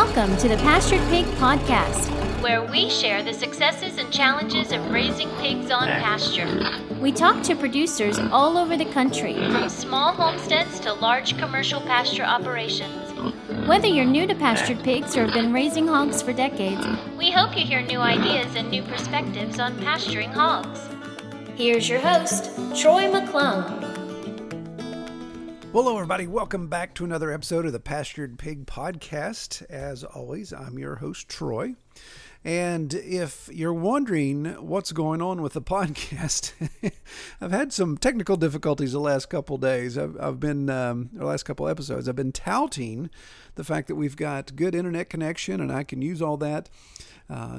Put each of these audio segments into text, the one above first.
Welcome to the Pasturing Pig Podcast, where we share the successes and challenges of raising pigs on pasture. We talk to producers all over the country, from small homesteads to large commercial pasture operations. Whether you're new to pastured pigs or have been raising hogs for decades, we hope you hear new ideas and new perspectives on pasturing hogs. Here's your host, Troy McClung. Well, hello, everybody. Welcome back to another episode of the Pastured Pig Podcast. As always, I'm your host, Troy. And if you're wondering what's going on with the podcast, I've had some technical difficulties the last couple days. I've been, the last couple episodes, I've been touting the fact that we've got good internet connection and I can use all that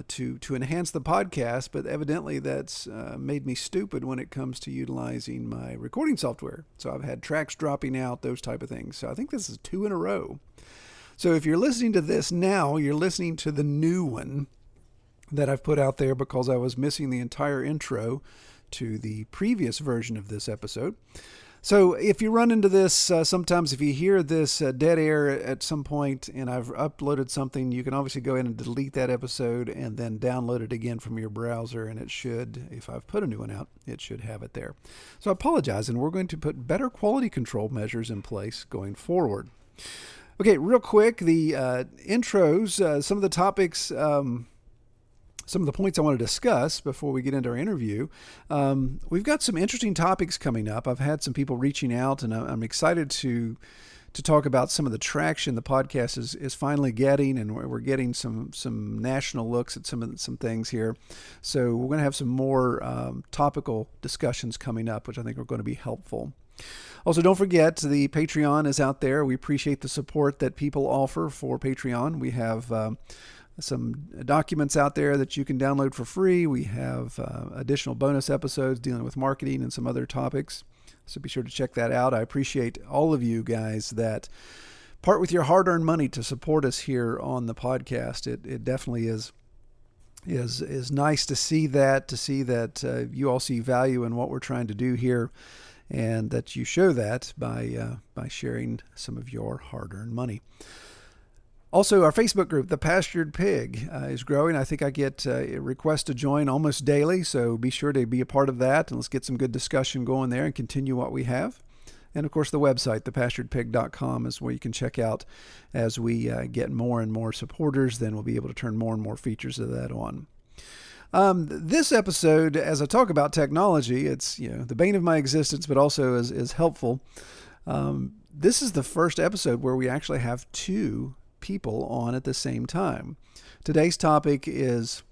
to enhance the podcast, but evidently that's made me stupid when it comes to utilizing my recording software. So I've had tracks dropping out, those type of things. So I think this is 2 in a row. So if you're listening to this now, you're listening to the new one that I've put out there because I was missing the entire intro to the previous version of this episode. So if you run into this, sometimes if you hear this dead air at some point and I've uploaded something, you can obviously go in and delete that episode and then download it again from your browser, and it should, if I've put a new one out, it should have it there. So I apologize, and we're going to put better quality control measures in place going forward. Okay, real quick, the intros, some of the topics... some of the points I want to discuss before we get into our interview. We've got some interesting topics coming up. I've had some people reaching out, and I'm excited to talk about some of the traction the podcast is finally getting, and we're getting some national looks at some things here. So we're going to have some more topical discussions coming up, which I think are going to be helpful. Also, don't forget, the Patreon is out there. We appreciate the support that people offer for Patreon. We have some documents out there that you can download for free. We have additional bonus episodes dealing with marketing and some other topics. So be sure to check that out. I appreciate all of you guys that part with your hard-earned money to support us here on the podcast. It definitely is nice to see that you all see value in what we're trying to do here, and that you show that by sharing some of your hard-earned money. Also, our Facebook group, The Pastured Pig, is growing. I think I get requests to join almost daily, so be sure to be a part of that, and let's get some good discussion going there and continue what we have. And, of course, the website, thepasturedpig.com, is where you can check out as we get more and more supporters. Then we'll be able to turn more and more features of that on. This episode, as I talk about technology, it's the bane of my existence, but also is helpful. This is the first episode where we actually have 2 people on at the same time. Today's topic is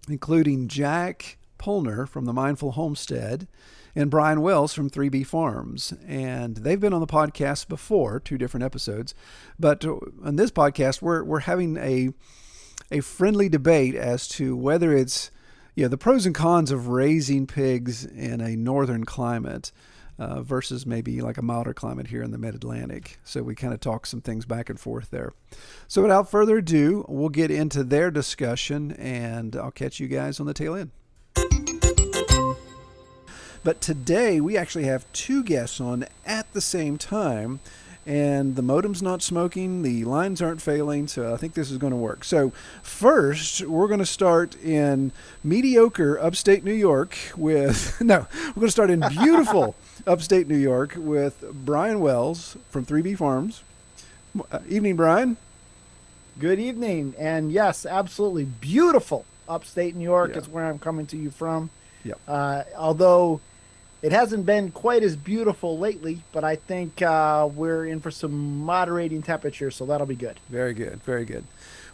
including Jack Polner from the Mindful Homestead and Brian Wells from 3B Farms. And they've been on the podcast before, 2 different episodes. But on this podcast, we're having a friendly debate as to whether it's the pros and cons of raising pigs in a northern climate versus maybe like a milder climate here in the mid-Atlantic. So we kind of talk some things back and forth there. So without further ado, we'll get into their discussion, and I'll catch you guys on the tail end. But today we actually have 2 guests on at the same time, and the modem's not smoking, the lines aren't failing, so I think this is going to work. So first, we're going to start in mediocre upstate New York with... No, we're going to start in beautiful upstate New York with Brian Wells from 3B Farms. Evening, Brian. Good evening, and yes, absolutely beautiful upstate New York is where I'm coming to you from. Yep. Although it hasn't been quite as beautiful lately, but I think we're in for some moderating temperature, so that'll be good. Very good, very good.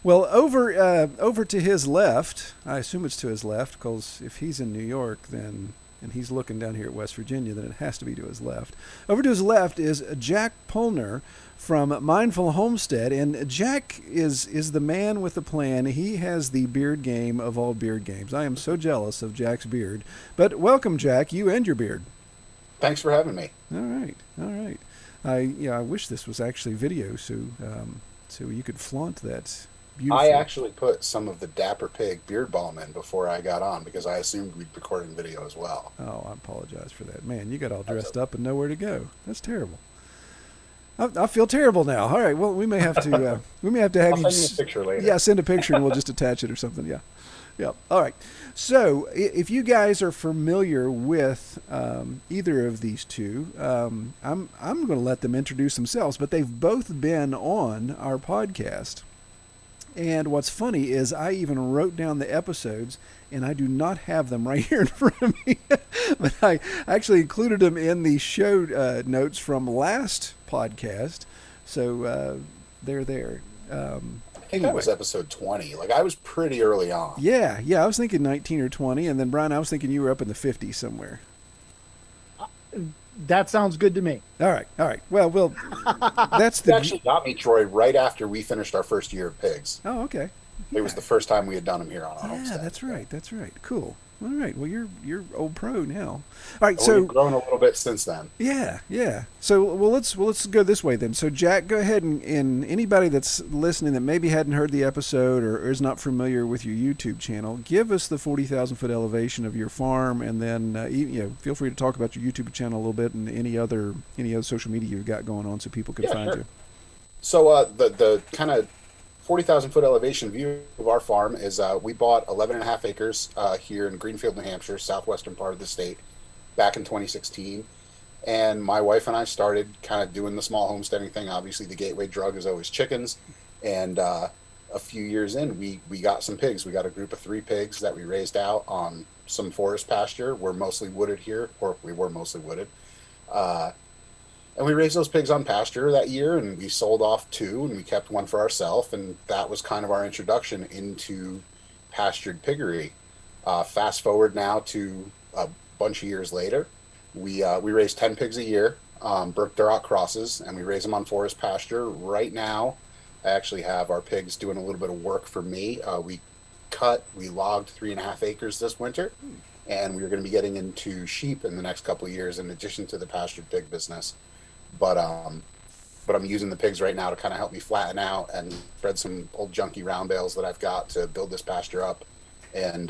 Well, over to his left, I assume it's to his left, because if he's in New York, and he's looking down here at West Virginia, then it has to be to his left. Over to his left is Jack Polner from Mindful Homestead, and Jack is the man with the plan. He has the beard game of all beard games. I am so jealous of Jack's beard. But welcome, Jack, you and your beard. Thanks for having me. All right. I wish this was actually video, so you could flaunt that. Beautiful. I actually put some of the Dapper Pig beard balm in before I got on because I assumed we'd be recording video as well. Oh, I apologize for that. Man, you got all dressed up and nowhere to go. That's terrible. I feel terrible now. All right. Well, we may have to have I'll you. send you a picture later. Yeah, send a picture and we'll just attach it or something. Yeah. Yeah. All right. So if you guys are familiar with either of these two, I'm going to let them introduce themselves. But they've both been on our podcast. And what's funny is I even wrote down the episodes, and I do not have them right here in front of me. But I actually included them in the show notes from last podcast. So they're there. I think it was episode 20. Like, I was pretty early on. Yeah, I was thinking 19 or 20. And then, Brian, I was thinking you were up in the 50s somewhere. That sounds good to me. All right. Well, that's It actually got me, Troy, right after we finished our first year of pigs. Oh, okay. It was the first time we had done them here on our homestead. Yeah, that's right. Cool. All right. Well, you're old pro now. All right. Well, So we've grown a little bit since then. Yeah. So let's go this way then. So Jack, go ahead and anybody that's listening that maybe hadn't heard the episode or is not familiar with your YouTube channel, give us the 40,000-foot elevation of your farm, and then feel free to talk about your YouTube channel a little bit and any other social media you've got going on so people can find you. So the kind of 40,000-foot elevation view of our farm is we bought 11.5 acres here in Greenfield, New Hampshire, southwestern part of the state, back in 2016. And my wife and I started kind of doing the small homesteading thing. Obviously, the gateway drug is always chickens. And a few years in, we got some pigs. We got a group of 3 pigs that we raised out on some forest pasture. We're mostly wooded here, or we were mostly wooded. And we raised those pigs on pasture that year, and we sold off 2, and we kept 1 for ourselves. And that was kind of our introduction into pastured piggery. Fast forward now to a bunch of years later, we raise 10 pigs a year, Burke Duroc crosses, and we raise them on forest pasture. Right now, I actually have our pigs doing a little bit of work for me. We logged 3.5 acres this winter, and we're going to be getting into sheep in the next couple of years, in addition to the pastured pig business. But I'm using the pigs right now to kind of help me flatten out and spread some old junky round bales that I've got to build this pasture up, and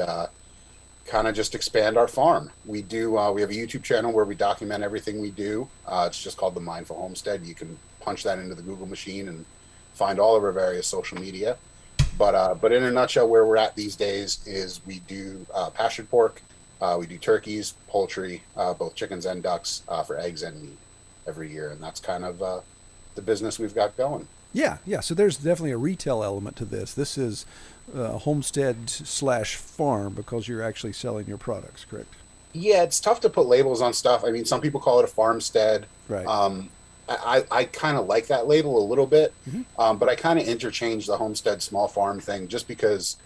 kind of just expand our farm. We have a YouTube channel where we document everything we do. It's just called The Mindful Homestead. You can punch that into the Google machine and find all of our various social media. But in a nutshell, where we're at these days is we do pastured pork, we do turkeys, poultry, both chickens and ducks, for eggs and meat every year, and that's kind of the business we've got going. Yeah. So there's definitely a retail element to this. This is homestead/farm because you're actually selling your products, correct? Yeah, it's tough to put labels on stuff. I mean, some people call it a farmstead. Right. I kind of like that label a little bit, but I kind of interchange the homestead small farm thing just because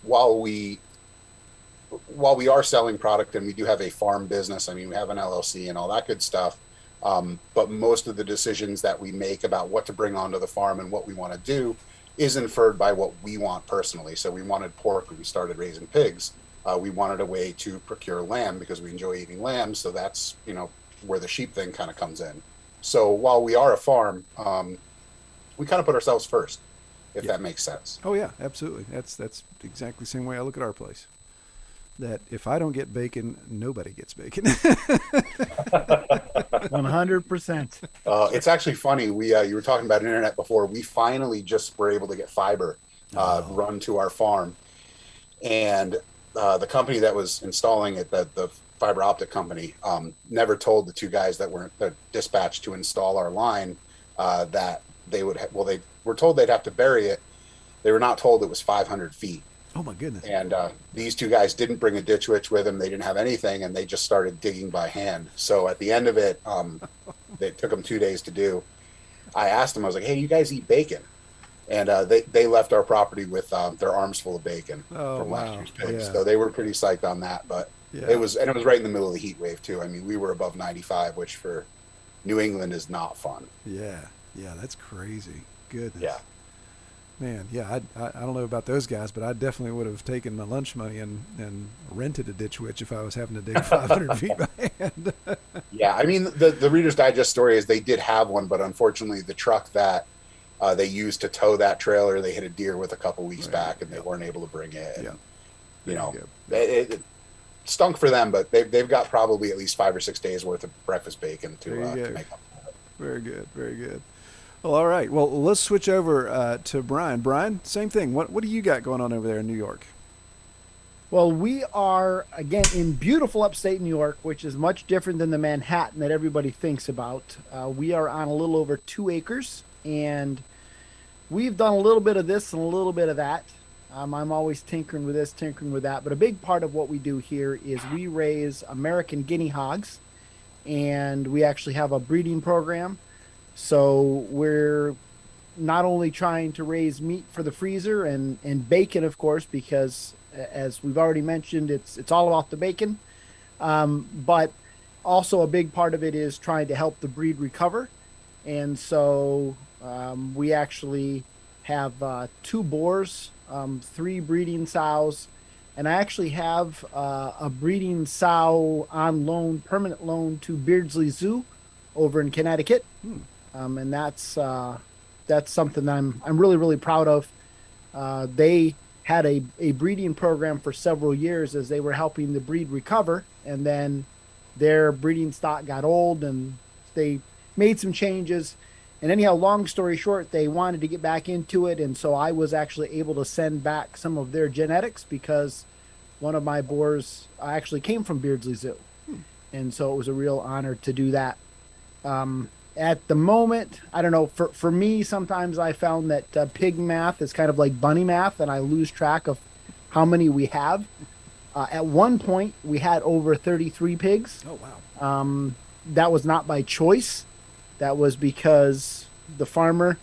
while we are selling product and we do have a farm business, I mean, we have an LLC and all that good stuff. But most of the decisions that we make about what to bring onto the farm and what we want to do is inferred by what we want personally. So we wanted pork when we started raising pigs. We wanted a way to procure lamb because we enjoy eating lamb. So that's, where the sheep thing kind of comes in. So while we are a farm, we kind of put ourselves first, if that makes sense. Oh yeah, absolutely. That's exactly the same way I look at our place. That if I don't get bacon, nobody gets bacon. 100%. It's actually funny. You were talking about internet before. We finally just were able to get fiber run to our farm, and the company that was installing it, the fiber optic company, never told the 2 guys that were dispatched to install our line that they would. They were told they'd have to bury it. They were not told it was 500 feet. Oh my goodness. And these 2 guys didn't bring a ditch witch with them. They didn't have anything, and they just started digging by hand. So at the end of it, it took them 2 days to do. I asked them, I was like, hey, you guys eat bacon? And they left our property with their arms full of bacon from last year's pigs. Yeah. So they were pretty psyched on that. But it was right in the middle of the heat wave too. I mean, we were above 95, which for New England is not fun. Yeah, that's crazy. Goodness. Yeah. Man, yeah, I don't know about those guys, but I definitely would have taken my lunch money and rented a ditch witch if I was having to dig 500 feet by hand. Yeah, I mean, the Reader's Digest story is they did have one, but unfortunately the truck that they used to tow that trailer, they hit a deer with a couple weeks back, and they weren't able to bring it. And, it stunk for them, but they've got probably at least 5 or 6 days worth of breakfast bacon to make up for it. Very good. Very good. Well, all right. Well, let's switch over to Brian. Brian, same thing. What do you got going on over there in New York? Well, we are, again, in beautiful upstate New York, which is much different than the Manhattan that everybody thinks about. We are on a little over 2 acres, and we've done a little bit of this and a little bit of that. I'm always tinkering with this, tinkering with that. But a big part of what we do here is we raise American guinea hogs, and we actually have a breeding program. So we're not only trying to raise meat for the freezer and bacon, of course, because as we've already mentioned, it's all about the bacon. But also a big part of it is trying to help the breed recover. And so we actually have 2 boars, 3 breeding sows, and I actually have a breeding sow on loan, permanent loan to Beardsley Zoo over in Connecticut. And that's something that I'm really, really proud of. They had a breeding program for several years as they were helping the breed recover, and then their breeding stock got old and they made some changes. And anyhow, long story short, they wanted to get back into it, and so I was actually able to send back some of their genetics because one of my boars actually came from Beardsley Zoo. And so it was a real honor to do that. At the moment, I don't know, for me, sometimes I found that pig math is kind of like bunny math, and I lose track of how many we have. At one point, we had over 33 pigs. Oh, wow. That was not by choice. That was because the farmer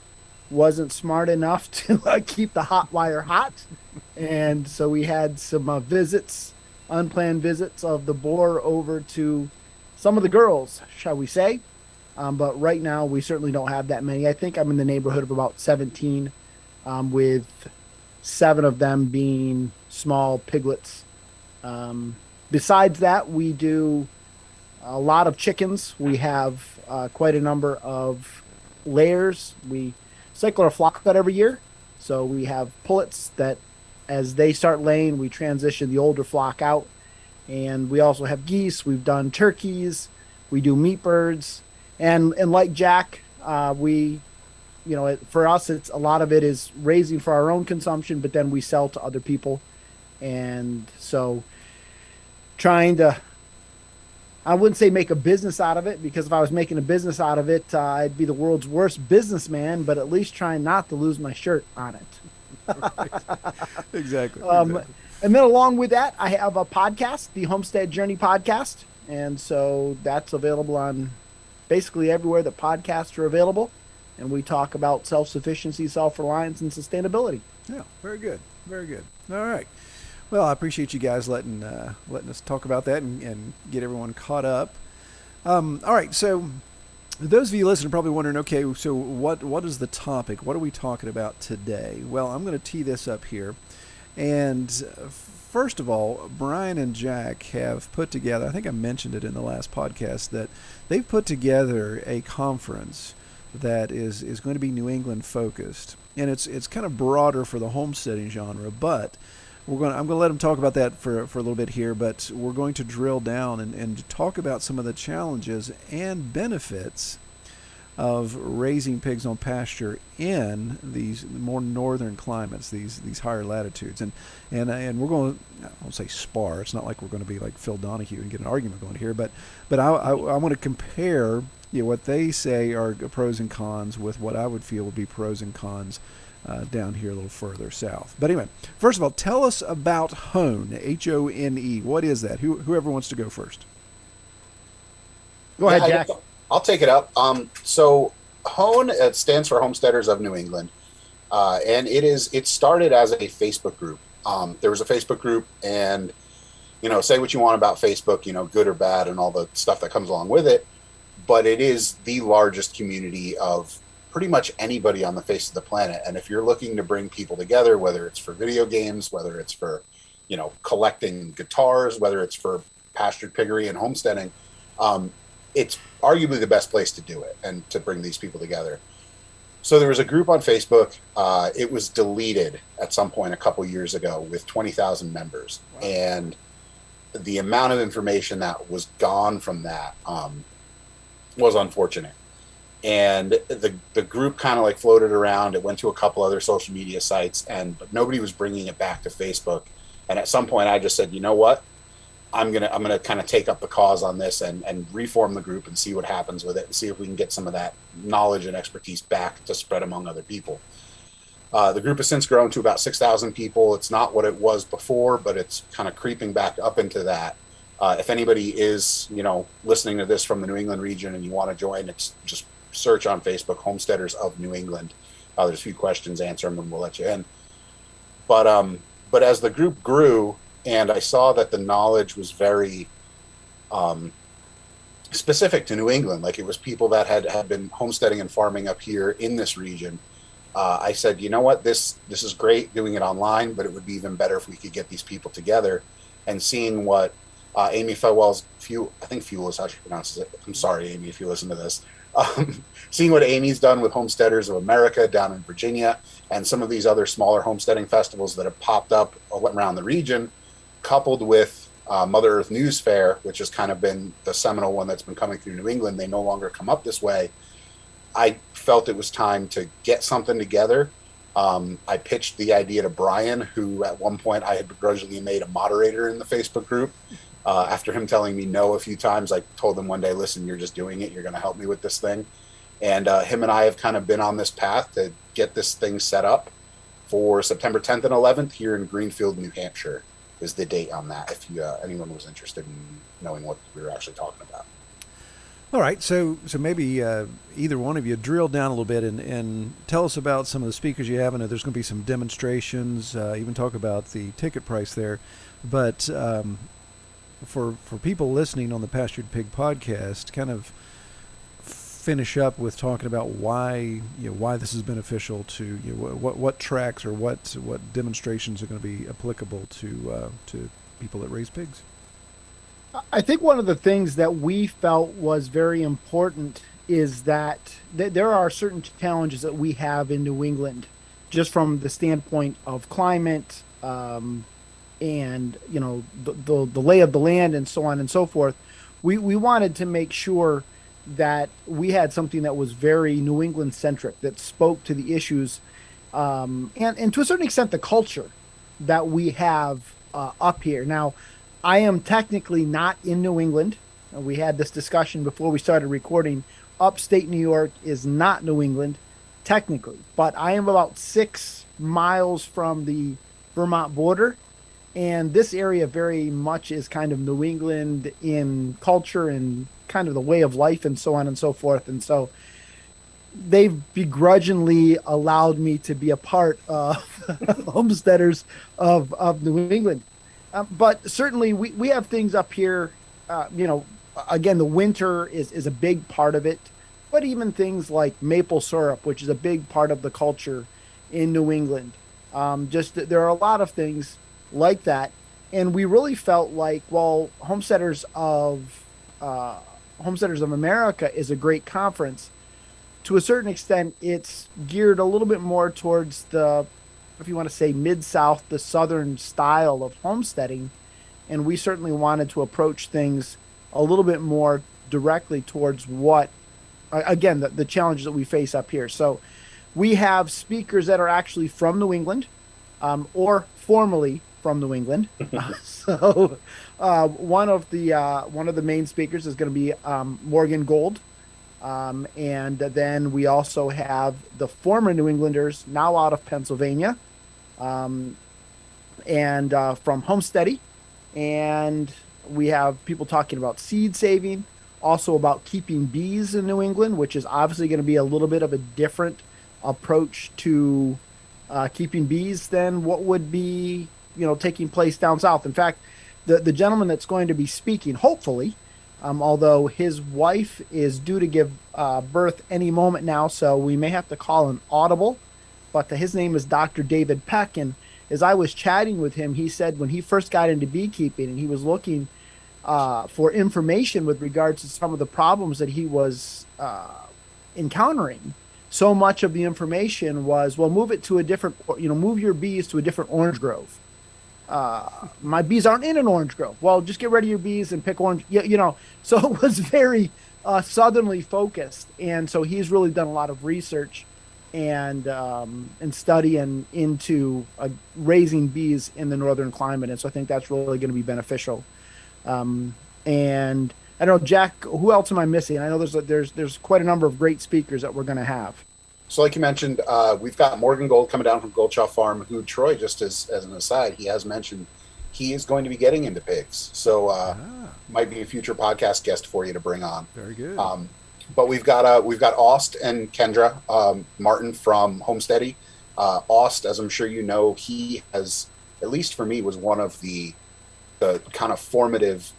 wasn't smart enough to keep the hot wire hot. And so we had some visits, unplanned visits of the boar over to some of the girls, shall we say. But right now, we certainly don't have that many. I think I'm in the neighborhood of about 17, with 7 of them being small piglets. Besides that, we do a lot of chickens. We have quite a number of layers. We cycle our flock about every year. So we have pullets that, as they start laying, we transition the older flock out. And we also have geese. We've done turkeys. We do meat birds. And like Jack, we, for us, it's a lot of it is raising for our own consumption, but then we sell to other people. And so trying to, I wouldn't say make a business out of it, because if I was making a business out of it, I'd be the world's worst businessman, but at least trying not to lose my shirt on it. Right. Exactly. And then along with that, I have a podcast, the Homestead Journey podcast. And so that's available on basically everywhere that podcasts are available. And we talk about self-sufficiency, self-reliance, and sustainability. Yeah, very good. Very good. All right. Well, I appreciate you guys letting us talk about that and get everyone caught up. All right, so those of you listening are probably wondering, okay, so what is the topic? What are we talking about today? Well, I'm going to tee this up here. And first of all, Brian and Jack have put together, I think I mentioned it in the last podcast, that they've put together a conference that is going to be New England focused. And it's kind of broader for the homesteading genre, but I'm going to let them talk about that for a little bit here, but we're going to drill down and talk about some of the challenges and benefits of raising pigs on pasture in these more northern climates, these higher latitudes, and we're going to, I won't say spar. It's not like we're going to be like Phil Donahue and get an argument going here, but I want to compare what they say are pros and cons with what I would feel would be pros and cons down here a little further south. But anyway, first of all, tell us about Hone, Hone. What is that? Whoever wants to go first. Go ahead, Jack. I'll take it up. So Hone, it stands for Homesteaders of New England. And it started as a Facebook group. There was a Facebook group, and, say what you want about Facebook, good or bad and all the stuff that comes along with it. But it is the largest community of pretty much anybody on the face of the planet. And if you're looking to bring people together, whether it's for video games, whether it's for, collecting guitars, whether it's for pastured piggery and homesteading, it's arguably the best place to do it and to bring these people together. So there was a group on Facebook. It was deleted at some point a couple years ago with 20,000 members. Wow. And the amount of information that was gone from that was unfortunate. and the group kind of like floated around. It went to a couple other social media sites, but nobody was bringing it back to Facebook. And at some point, I just said, you know what? I'm gonna kind of take up the cause on this and reform the group and see what happens with it and see if we can get some of that knowledge and expertise back to spread among other people. The group has since grown to about 6,000 people. It's not what it was before, but it's kind of creeping back up into that. If anybody is, listening to this from the New England region and you want to join, it's just search on Facebook, Homesteaders of New England. There's a few questions, answer them, and we'll let you in. But as the group grew, and I saw that the knowledge was very specific to New England, like it was people that had been homesteading and farming up here in this region. I said, you know what, this is great doing it online, but it would be even better if we could get these people together and seeing what Amy Fewell's I think Fuel is how she pronounces it. I'm sorry, Amy, if you listen to this. Seeing what Amy's done with Homesteaders of America down in Virginia and some of these other smaller homesteading festivals that have popped up around the region, coupled with Mother Earth News Fair, which has kind of been the seminal one that's been coming through New England. They no longer come up this way. I felt it was time to get something together. I pitched the idea to Brian, who at one point I had begrudgingly made a moderator in the Facebook group. After him telling me no a few times, I told him one day, listen, you're just doing it. You're going to help me with this thing. And him and I have kind of been on this path to get this thing set up for September 10th and 11th here in Greenfield, New Hampshire is the date on that, if anyone was interested in knowing what we were actually talking about. All right, so maybe either one of you drill down a little bit and tell us about some of the speakers you have. I know there's going to be some demonstrations, even talk about the ticket price there. But for people listening on the Pastured Pig podcast, kind of finish up with talking about why this is beneficial to what tracks or what demonstrations are going to be applicable to people that raise pigs. I think one of the things that we felt was very important is that there are certain challenges that we have in New England, just from the standpoint of climate, and the lay of the land and so on and so forth. We wanted to make sure that we had something that was very New England centric, that spoke to the issues, and to a certain extent the culture that we have up here. Now, I am technically not in New England. We had this discussion before we started recording. Upstate New York is not New England, technically, but I am about 6 miles from the Vermont border, and this area very much is kind of New England in culture and kind of the way of life and so on and so forth. And so they've begrudgingly allowed me to be a part of Homesteaders of New England. But certainly we have things up here, again, the winter is a big part of it, but even things like maple syrup, which is a big part of the culture in New England. There are a lot of things like that. And we really felt like, well, Homesteaders of America is a great conference. To a certain extent, it's geared a little bit more towards the, if you want to say Mid-South, the Southern style of homesteading. And we certainly wanted to approach things a little bit more directly towards what, again, the challenges that we face up here. So we have speakers that are actually from New England, or formerly from New England. So one of the main speakers is going to be Morgan Gold. And then we also have the former New Englanders, now out of Pennsylvania, and from Homesteady. And we have people talking about seed saving, also about keeping bees in New England, which is obviously going to be a little bit of a different approach to keeping bees than what would be, taking place down south. In fact, the gentleman that's going to be speaking, hopefully, although his wife is due to give birth any moment now, so we may have to call an audible, but his name is Dr. David Peck. And as I was chatting with him, he said when he first got into beekeeping and he was looking for information with regards to some of the problems that he was encountering, so much of the information was, well, move your bees to a different orange grove. My bees aren't in an orange grove. Well, just get rid of your bees and pick orange. So it was very southernly focused, and so he's really done a lot of research and studying into raising bees in the northern climate, and so I think that's really going to be beneficial. And I don't know, Jack, who else am I missing? I know there's quite a number of great speakers that we're going to have. So, like you mentioned, we've got Morgan Gold coming down from Goldshaw Farm, who Troy, just as an aside, he has mentioned he is going to be getting into pigs. So, might be a future podcast guest for you to bring on. Very good. But we've got Aust and Kendra Martin from Homestead. Aust, as I'm sure you know, he has, at least for me, was one of the kind of formative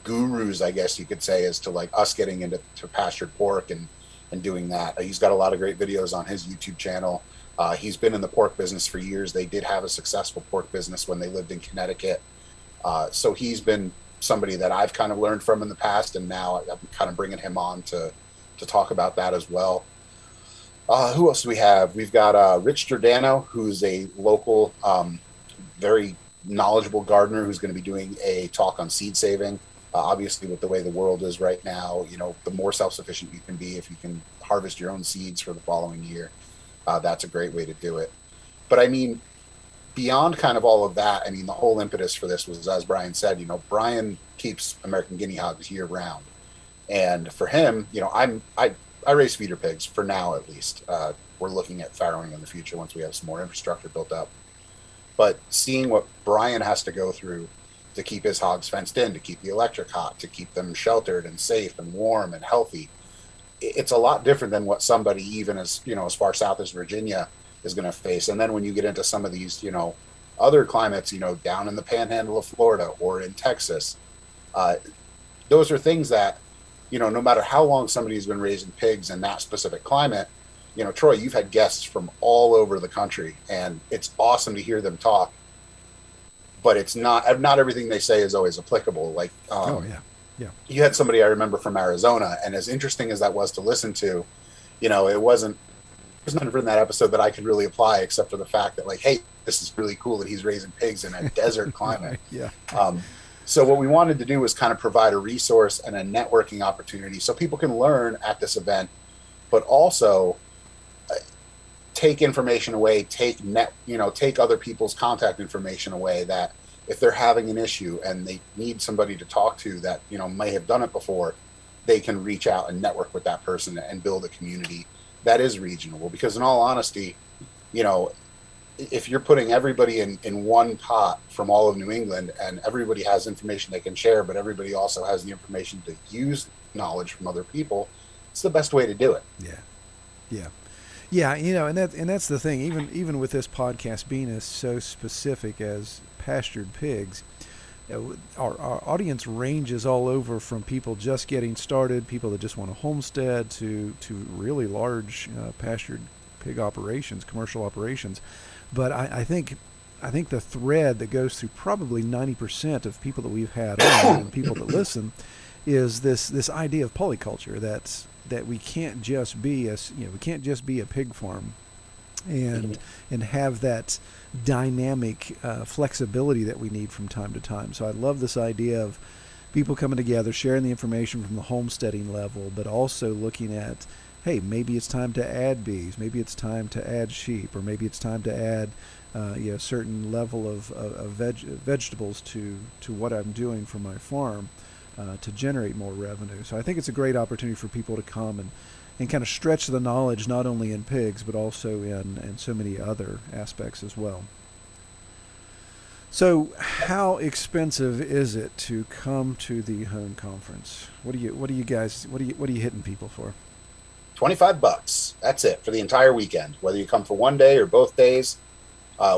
gurus, I guess you could say, as to like us getting into pastured pork and doing that. He's got a lot of great videos on his YouTube channel. He's been in the pork business for years. They did have a successful pork business when they lived in Connecticut. So he's been somebody that I've kind of learned from in the past, and now I'm kind of bringing him on to talk about that as well. Who else do we have? We've got Rich Giordano, who's a local, very knowledgeable gardener who's going to be doing a talk on seed saving. Obviously, with the way the world is right now, you know, the more self-sufficient you can be if you can harvest your own seeds for the following year, that's a great way to do it. But I mean, beyond kind of all of that, I mean, the whole impetus for this was, as Brian said, you know, Brian keeps American guinea hogs year round. And for him, you know, I raise feeder pigs for now, at least. We're looking at farrowing in the future once we have some more infrastructure built up. But seeing what Brian has to go through to keep his hogs fenced in, to keep the electric hot, to keep them sheltered and safe and warm and healthy, it's a lot different than what somebody even as, you know, as far south as Virginia is going to face. And then when you get into some of these, you know, other climates, you know, down in the panhandle of Florida or in Texas, those are things that, you know, no matter how long somebody's been raising pigs in that specific climate, you know, Troy, you've had guests from all over the country, and it's awesome to hear them talk. But it's not everything they say is always applicable. Like, you had somebody I remember from Arizona, and as interesting as that was to listen to, you know, there's nothing in that episode that I could really apply except for the fact that, like, hey, this is really cool that he's raising pigs in a desert climate. Yeah. So what we wanted to do was kind of provide a resource and a networking opportunity so people can learn at this event, but also take information away, take other people's contact information away, that if they're having an issue and they need somebody to talk to that, you know, may have done it before, they can reach out and network with that person and build a community that is regional. Because in all honesty, you know, if you're putting everybody in one pot from all of New England and everybody has information they can share, but everybody also has the information to use knowledge from other people, it's the best way to do it. Yeah, you know, and that's the thing. Even with this podcast being as so specific as pastured pigs, our audience ranges all over from people just getting started, people that just want a homestead, to really large pastured pig operations, commercial operations. But I think the thread that goes through probably 90% of people that we've had on and people that listen is this idea of polyculture, that we can't just be a pig farm and have that dynamic flexibility that we need from time to time. So I love this idea of people coming together, sharing the information from the homesteading level, but also looking at, hey, maybe it's time to add bees, maybe it's time to add sheep, or maybe it's time to add a certain level of vegetables to what I'm doing for my farm to generate more revenue. So I think it's a great opportunity for people to come and kind of stretch the knowledge, not only in pigs, but also in so many other aspects as well. So how expensive is it to come to the Hone Conference? What are you hitting people for? $25. That's it for the entire weekend, whether you come for one day or both days.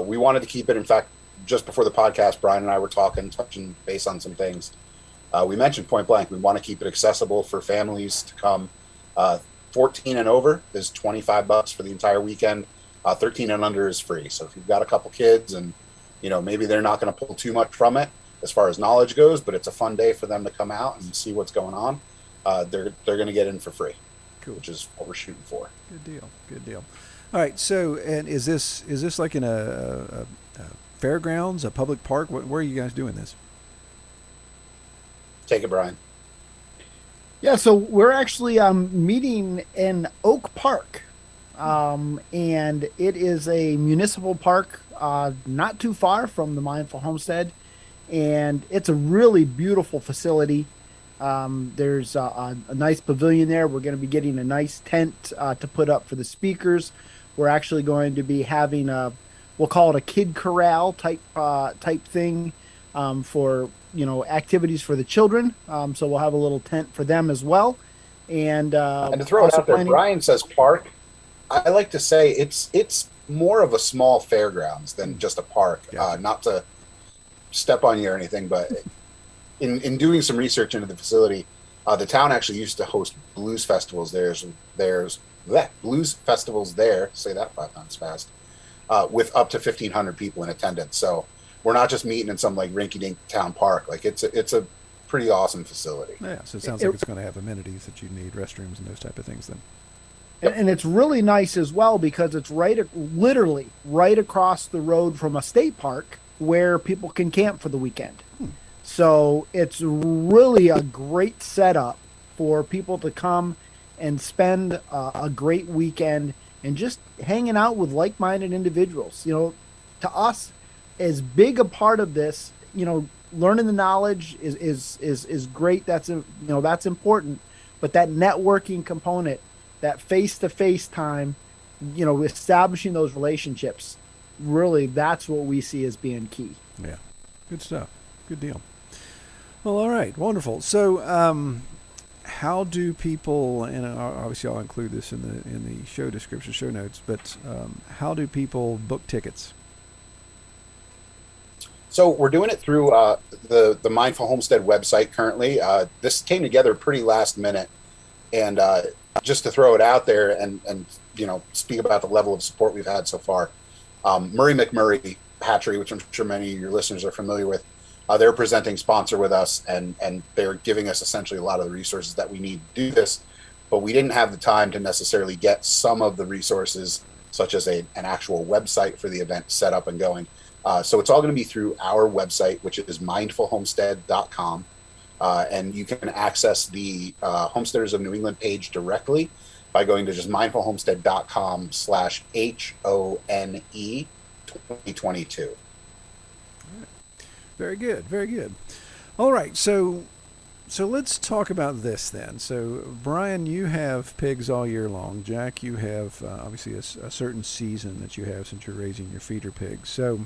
We wanted to keep it. In fact, just before the podcast, Brian and I were touching base on some things. We mentioned point blank, we want to keep it accessible for families to come. 14 and over is $25 for the entire weekend. 13 and under is free. So if you've got a couple kids and, you know, maybe they're not going to pull too much from it as far as knowledge goes, but it's a fun day for them to come out and see what's going on, they're going to get in for free. Cool. Which is what we're shooting for. Good deal. All right. So, and is this like in a fairgrounds, a public park? Where are you guys doing this? Take it, Brian. Yeah, so we're actually meeting in Oak Park, and it is a municipal park not too far from the Mindful Homestead, and it's a really beautiful facility. There's a nice pavilion there. We're going to be getting a nice tent to put up for the speakers. We're actually going to be having we'll call it a kid corral type thing for activities for the children. So we'll have a little tent for them as well, and And to throw it also out there, planning. Brian says park. I like to say it's more of a small fairgrounds than just a park. Gotcha. Not to step on you or anything, but in doing some research into the facility, the town actually used to host blues festivals. There's blues festivals there. Say that 5 times fast. With up to 1,500 people in attendance. So we're not just meeting in some like rinky-dink town park. Like it's a pretty awesome facility. Yeah, so it sounds It, like it's going to have amenities that you need, restrooms and those type of things. Then. and, Yep. and it's really nice as well because it's literally right across the road from a state park where people can camp for the weekend. So it's really a great setup for people to come and spend a great weekend and just hanging out with like-minded individuals. To us, as big a part of this, learning the knowledge is great. That's important, but that networking component, that face-to-face time, establishing those relationships, really, that's what we see as being key. Yeah, good stuff. Good deal. Well, all right, wonderful. So, how do people? And obviously, I'll include this in the show description, show notes. But how do people book tickets? So we're doing it through the Mindful Homestead website currently. This came together pretty last minute, and just to throw it out there and speak about the level of support we've had so far. Murray McMurray Hatchery, which I'm sure many of your listeners are familiar with, they're a presenting sponsor with us, and they're giving us essentially a lot of the resources that we need to do this. But we didn't have the time to necessarily get some of the resources, such as an actual website for the event set up and going. So it's all going to be through our website, which is mindfulhomestead.com. And you can access the Homesteaders of New England page directly by going to just mindfulhomestead.com/HONE 2022. Very good. Very good. All right. So let's talk about this then. So Brian, you have pigs all year long. Jack, you have obviously a certain season that you have since you're raising your feeder pigs. So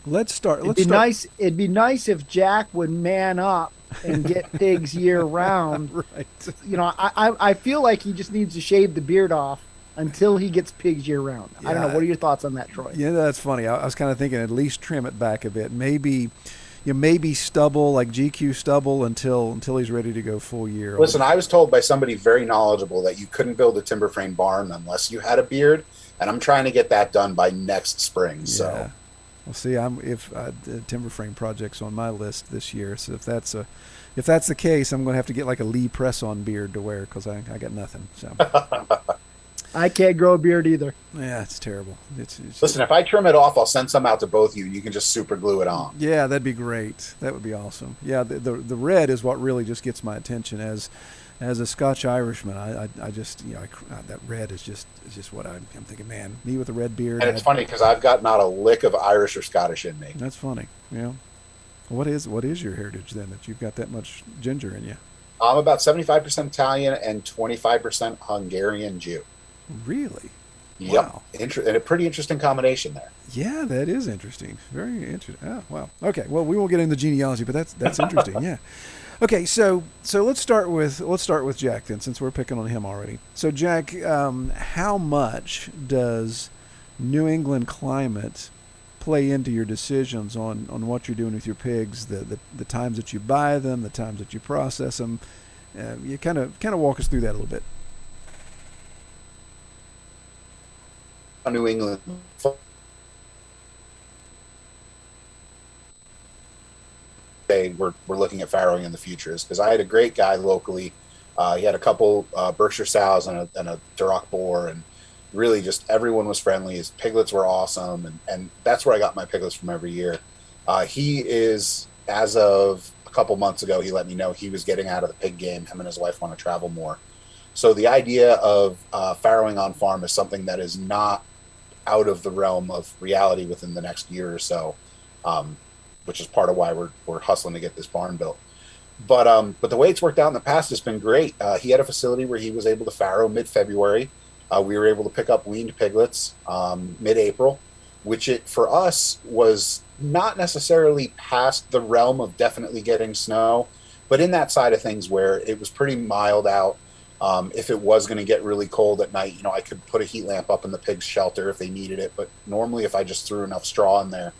let's start. It'd be nice if Jack would man up and get pigs year round. Right. I feel like he just needs to shave the beard off until he gets pigs year round. I don't know. Yeah. What are your thoughts on that, Troy? Yeah, that's funny. I was kind of thinking at least trim it back a bit. Maybe stubble, like GQ stubble, until he's ready to go full year. Listen, I was told by somebody very knowledgeable that you couldn't build a timber frame barn unless you had a beard, and I'm trying to get that done by next spring. Yeah. So, Well, see, the timber frame project's on my list this year. So if that's the case, I'm going to have to get like a Lee press-on beard to wear because I got nothing. So I can't grow a beard either. yeah, it's terrible. It's listen, if I trim it off, I'll send some out to both of you. You can just super glue it on. Yeah, that'd be great. That would be awesome. Yeah, the red is what really just gets my attention as a Scotch Irishman. I just that red is just what I'm thinking. Man, me with a red beard. And it's funny because I've got not a lick of Irish or Scottish in me. That's funny. Yeah. What is your heritage then that you've got that much ginger in you? I'm about 75% Italian and 25% Hungarian Jew. Really? Yep. Wow. And a pretty interesting combination there. Yeah, that is interesting. Very interesting. Oh, wow. Okay. Well, we won't get into genealogy, but that's interesting. Yeah. Okay. So let's start with Jack then, since we're picking on him already. So Jack, how much does New England climate play into your decisions on what you're doing with your pigs, the times that you buy them, the times that you process them? You kind of walk us through that a little bit. New England. We're looking at farrowing in the future is because I had a great guy locally. He had a couple Berkshire sows and a Duroc boar, and really just everyone was friendly. His piglets were awesome, and that's where I got my piglets from every year. He is, as of a a couple months ago, he let me know he was getting out of the pig game. Him and his wife want to travel more. So the idea of farrowing on farm is something that is not out of the realm of reality within the next year or so, which is part of why we're hustling to get this barn built. But the way it's worked out in the past has been great. He had a facility where he was able to farrow mid-February. We were able to pick up weaned piglets mid-April, which for us was not necessarily past the realm of definitely getting snow, but in that side of things where it was pretty mild out. If it was going to get really cold at night, I could put a heat lamp up in the pig's shelter if they needed it. But normally, if I just threw enough straw in there,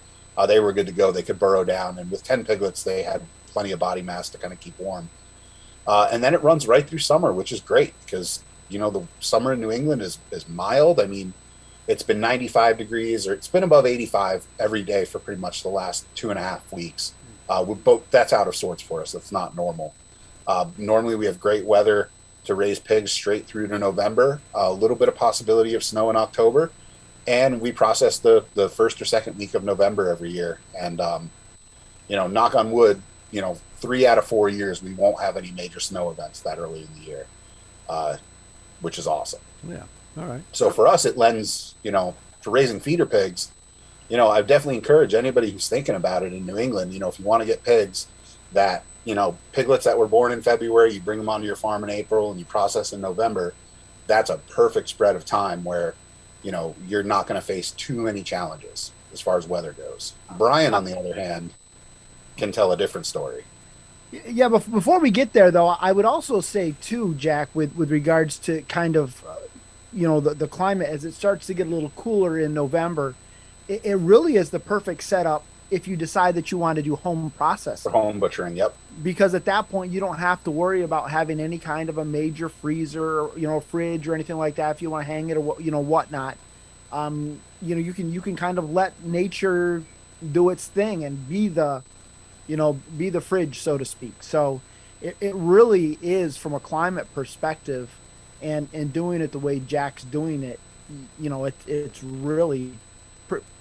they were good to go. They could burrow down. And with 10 piglets, they had plenty of body mass to kind of keep warm. And then it runs right through summer, which is great because, the summer in New England is mild. I mean, it's been 95 degrees or it's been above 85 every day for pretty much the last 2.5 weeks. That's out of sorts for us. That's not normal. Normally, we have great weather to raise pigs straight through to November, a little bit of possibility of snow in October. And we process the first or second week of November every year. And, knock on wood, 3 out of 4 years, we won't have any major snow events that early in the year, which is awesome. Yeah. All right. So for us, it lends, for raising feeder pigs, I definitely encourage anybody who's thinking about it in New England, if you want to get pigs that, piglets that were born in February, you bring them onto your farm in April and you process in November, that's a perfect spread of time where, you're not going to face too many challenges as far as weather goes. Brian, on the other hand, can tell a different story. Yeah, but before we get there, though, I would also say, too, Jack, with regards to kind of, the climate, as it starts to get a little cooler in November, it really is the perfect setup if you decide that you want to do home processing. For home butchering, yep. Because at that point, you don't have to worry about having any kind of a major freezer, fridge or anything like that if you want to hang it or, whatnot. You can kind of let nature do its thing and be the fridge, so to speak. So it really is, from a climate perspective, and doing it the way Jack's doing it, it's really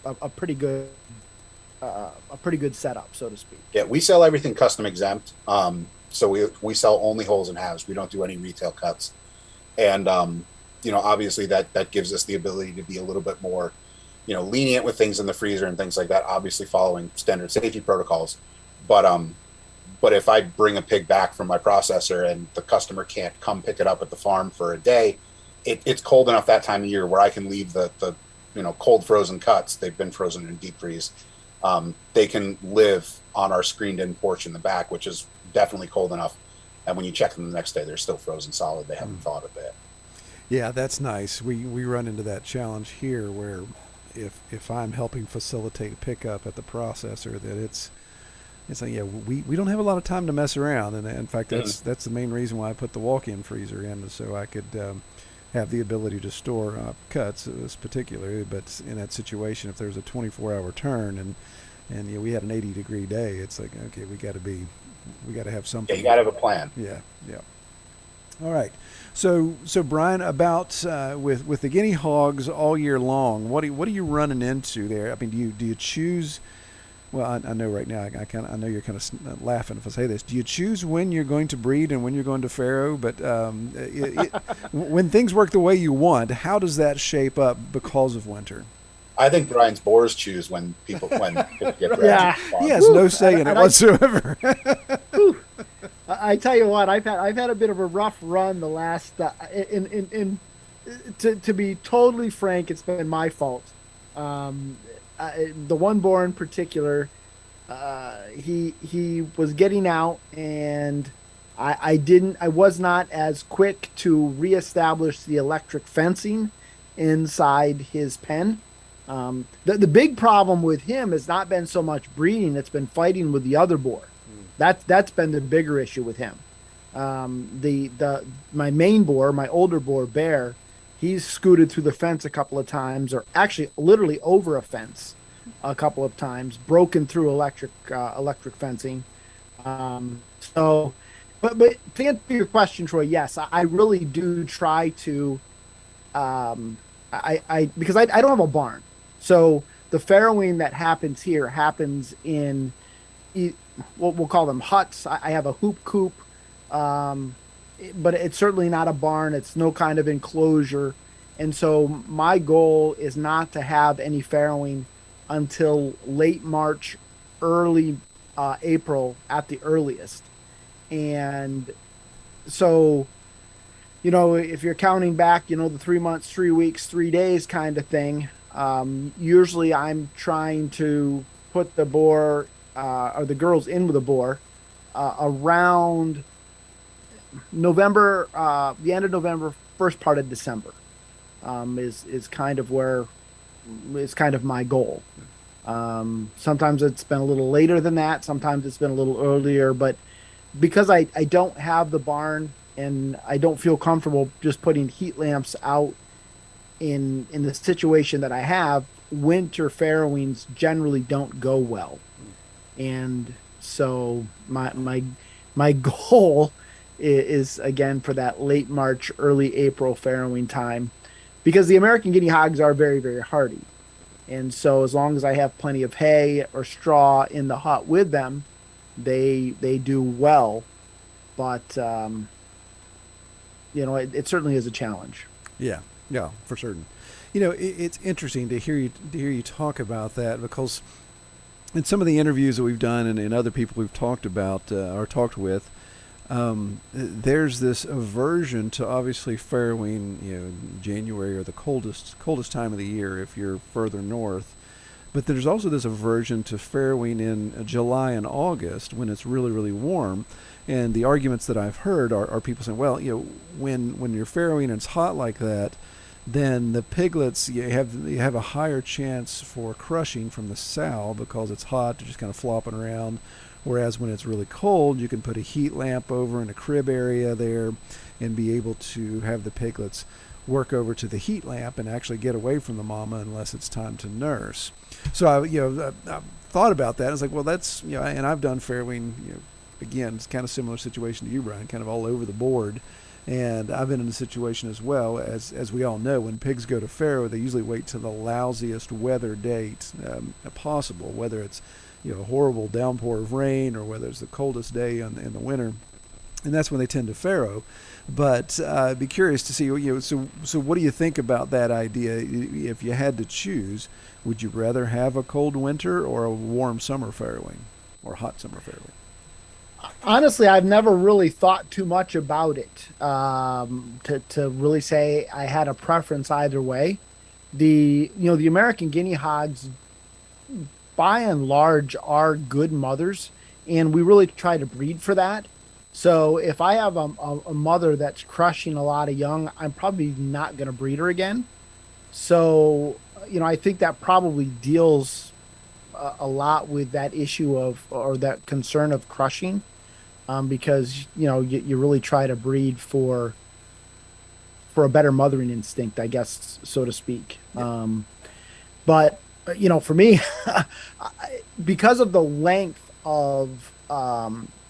a pretty good setup, so to speak. Yeah, we sell everything custom exempt. So we sell only wholes and halves. We don't do any retail cuts. And, obviously that gives us the ability to be a little bit more, lenient with things in the freezer and things like that, obviously following standard safety protocols. But if I bring a pig back from my processor and the customer can't come pick it up at the farm for a day, it's cold enough that time of year where I can leave the cold frozen cuts. They've been frozen in deep freeze. They can live on our screened in porch in the back, which is definitely cold enough. And when you check them the next day, they're still frozen solid. They haven't thawed a bit. Yeah, that's nice. We run into that challenge here where if I'm helping facilitate pickup at the processor, that it's like, yeah, we don't have a lot of time to mess around. And in fact, that's the main reason why I put the walk-in freezer in, so I could have the ability to store cuts, particularly. But in that situation, if there's a 24-hour turn and we had an 80-degree day, it's like, okay, we got to have something. Yeah, you got to have a plan. Yeah. All right. So Brian, about with the guinea hogs all year long, what are you running into there? I mean, do you choose? Well, I know right now I know you're kind of laughing if I say this. Do you choose when you're going to breed and when you're going to farrow? But when things work the way you want, how does that shape up because of winter? I think Brian's boars choose when people get ready. Yeah, he has no say in it whatsoever. I tell you what, I've had a bit of a rough run the last. To be totally frank, it's been my fault. The one boar in particular, he was getting out, and I was not as quick to reestablish the electric fencing inside his pen. The big problem with him has not been so much breeding; it's been fighting with the other boar. That's been the bigger issue with him. My main boar, my older boar, Bear, he's scooted through the fence a couple of times, or actually literally over a fence a couple of times, broken through electric fencing. But to answer your question, Troy, yes, I really do try to. Because I don't have a barn, so the farrowing that happens here happens in we'll call them huts. I have a hoop coop, um, but it's certainly not a barn. It's no kind of enclosure. And so my goal is not to have any farrowing until late March, early April at the earliest. And so, if you're counting back, the 3 months, 3 weeks, 3 days kind of thing, usually I'm trying to put the boar or the girls in with the boar around November, the end of November, first part of December, is kind of where is kind of my goal. Sometimes it's been a little later than that. Sometimes it's been a little earlier, but because I don't have the barn and I don't feel comfortable just putting heat lamps out in the situation that I have, winter farrowings generally don't go well. And so my goal is again for that late March, early April farrowing time, because the American guinea hogs are very, very hardy. And so as long as I have plenty of hay or straw in the hut with them, they do well. But it certainly is a challenge. Yeah, yeah, for certain. It's interesting to hear you talk about that, because in some of the interviews that we've done and other people we've talked about or talked with, there's this aversion to obviously farrowing, January or the coldest time of the year if you're further north. But there's also this aversion to farrowing in July and August when it's really, really warm. And the arguments that I've heard are people saying, well, when you're farrowing and it's hot like that, then the piglets, you have a higher chance for crushing from the sow because it's hot, they're just kind of flopping around. Whereas when it's really cold, you can put a heat lamp over in a crib area there and be able to have the piglets work over to the heat lamp and actually get away from the mama unless it's time to nurse. So I thought about that. I was like, well, that's, and I've done farrowing, again, it's kind of similar situation to you, Brian, kind of all over the board. And I've been in a situation as well, as we all know, when pigs go to farrow, they usually wait till the lousiest weather date possible, whether it's a horrible downpour of rain or whether it's the coldest day in the winter, and that's when they tend to farrow. But I'd be curious to see, so what do you think about that idea? If you had to choose, would you rather have a cold winter or a warm summer farrowing or hot summer farrowing? Honestly, I've never really thought too much about it to really say I had a preference either way. The American guinea hogs, by and large, are good mothers, and we really try to breed for that. So if I have a mother that's crushing a lot of young, I'm probably not going to breed her again. So I think that probably deals a lot with that issue of, or that concern of crushing, because you really try to breed for a better mothering instinct, I guess, so to speak. Yeah. But for me, because of the length of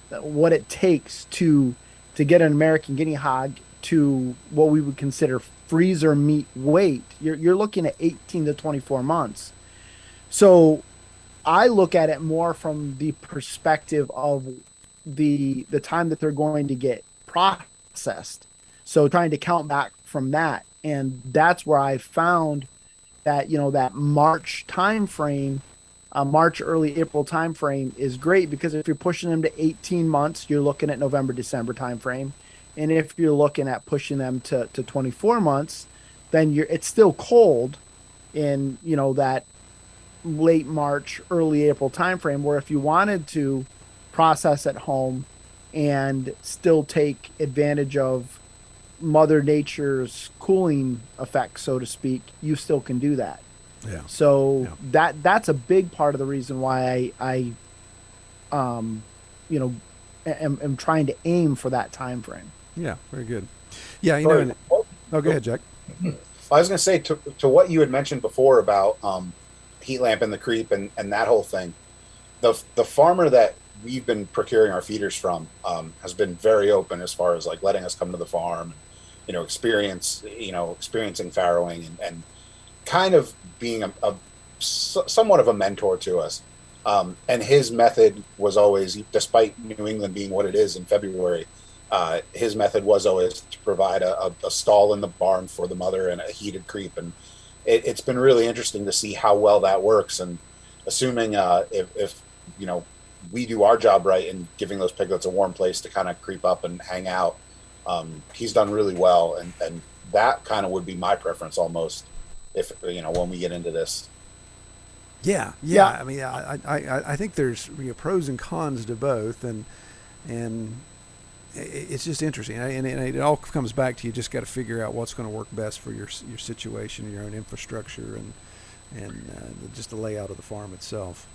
what it takes to get an American guinea hog to what we would consider freezer meat weight, you're looking at 18 to 24 months. So I look at it more from the perspective of the time that they're going to get processed. So trying to count back from that, and that's where I found that that March time frame, March early April time frame is great, because if you're pushing them to 18 months, you're looking at November December time frame, and if you're looking at pushing them to 24 months, then it's still cold in that late March early April time frame, where if you wanted to process at home and still take advantage of Mother Nature's cooling effect, so to speak, you still can do that. Yeah. So Yeah. that's a big part of the reason why I am trying to aim for that time frame. Yeah, very good. Yeah, go ahead, Jack. I was going to say to what you had mentioned before about heat lamp in the creep and that whole thing. The farmer that we've been procuring our feeders from has been very open as far as like letting us come to the farm, experiencing farrowing and kind of being somewhat of a mentor to us. And his method was always, despite New England being what it is in February, his method was always to provide a stall in the barn for the mother and a heated creep. And it's been really interesting to see how well that works. And assuming if we do our job right in giving those piglets a warm place to kind of creep up and hang out, he's done really well. And that kind of would be my preference almost if when we get into this. Yeah. I mean, I think there's pros and cons to both, and it's just interesting, and it all comes back to you just got to figure out what's going to work best for your situation, your own infrastructure, and just the layout of the farm itself.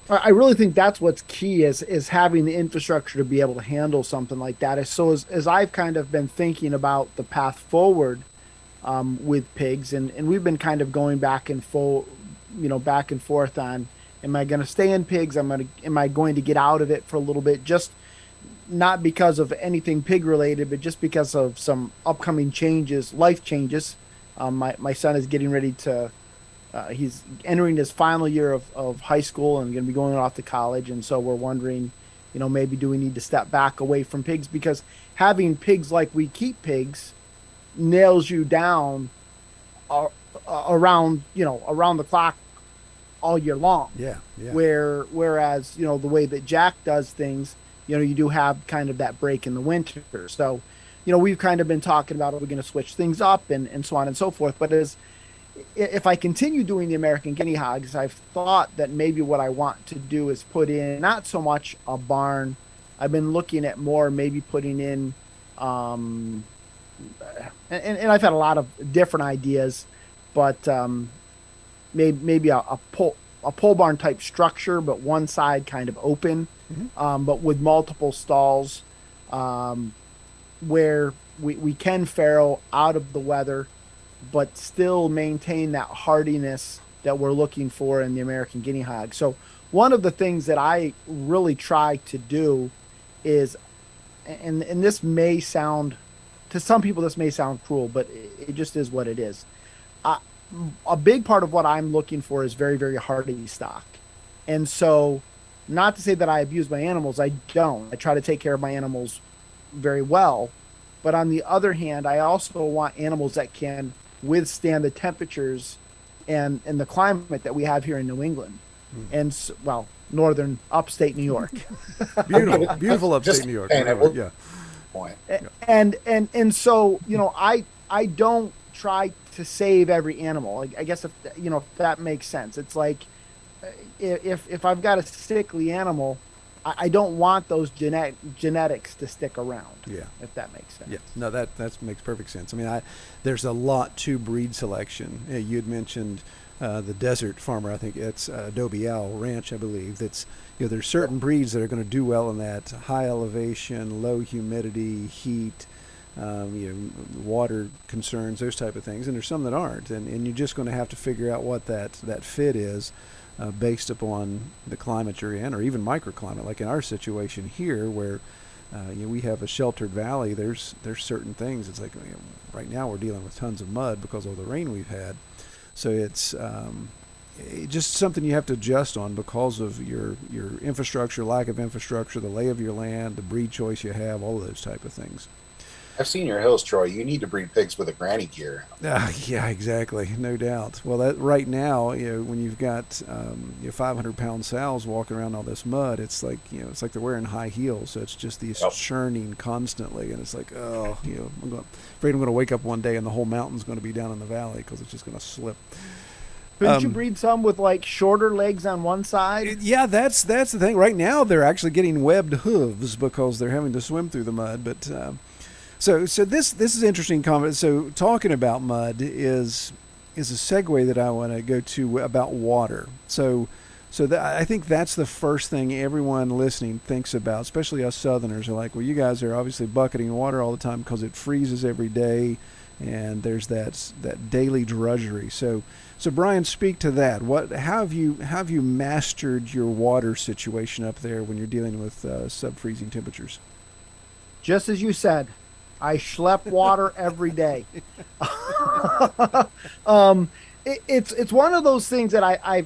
I really think that's what's key is having the infrastructure to be able to handle something like that. So as I've kind of been thinking about the path forward with pigs, and we've been kind of going back and forth on, am I going to stay in pigs? Am I going to get out of it for a little bit? Just not because of anything pig related, but just because of some upcoming changes, life changes. My son is getting ready to, he's entering his final year of high school and going to be going off to college. And so we're wondering, maybe do we need to step back away from pigs, because having pigs like we keep pigs nails you down around the clock all year long. Yeah. Whereas the way that Jack does things, you do have kind of that break in the winter. So we've kind of been talking about, are we going to switch things up and so on and so forth. But if I continue doing the American guinea hogs, I've thought that maybe what I want to do is put in not so much a barn. I've been looking at more maybe putting in and I've had a lot of different ideas, but maybe a pole barn type structure, but one side kind of open, but with multiple stalls, where we can farrow out of the weather, but still maintain that hardiness that we're looking for in the American guinea hog. So one of the things that I really try to do is, and this may sound, to some people this may sound cruel, but it just is what it is. A big part of what I'm looking for is very, very hardy stock. And so, not to say that I abuse my animals, I don't. I try to take care of my animals very well. But on the other hand, I also want animals that can withstand the temperatures and the climate that we have here in New England. And northern upstate New York. Beautiful upstate New York. Yeah. Point. And so, I don't try to save every animal. I guess if that makes sense. It's like if I've got a sickly animal, I don't want those genetics to stick around. Yeah, if that makes sense. Yeah, no, that makes perfect sense. I mean, there's a lot to breed selection. You had mentioned the desert farmer. I think it's Adobe Owl Ranch, I believe. That's there's certain breeds that are going to do well in that high elevation, low humidity, heat. Water concerns, those type of things, and there's some that aren't, and you're just going to have to figure out what that fit is based upon the climate you're in, or even microclimate. Like in our situation here, where we have a sheltered valley, there's certain things. It's like right now we're dealing with tons of mud because of the rain we've had, so it's just something you have to adjust on because of your infrastructure, lack of infrastructure, the lay of your land, the breed choice you have, all of those type of things. I've seen your hills, Troy. You need to breed pigs with a granny gear. Yeah, exactly. No doubt. Well, that right now, when you've got 500-pound sows walking around all this mud, it's like it's like they're wearing high heels. So it's just these churning constantly, and it's like, afraid I'm going to wake up one day and the whole mountain's going to be down in the valley because it's just going to slip. Couldn't you breed some with like shorter legs on one side? Yeah, that's the thing. Right now, they're actually getting webbed hooves because they're having to swim through the mud, but. So this is interesting comment. So talking about mud is a segue that I want to go to about water. So I think that's the first thing everyone listening thinks about, especially us Southerners are like, well, you guys are obviously bucketing water all the time because it freezes every day, and there's that daily drudgery. So Brian, speak to that. How have you mastered your water situation up there when you're dealing with sub-freezing temperatures? Just as you said. I schlep water every day. It's one of those things that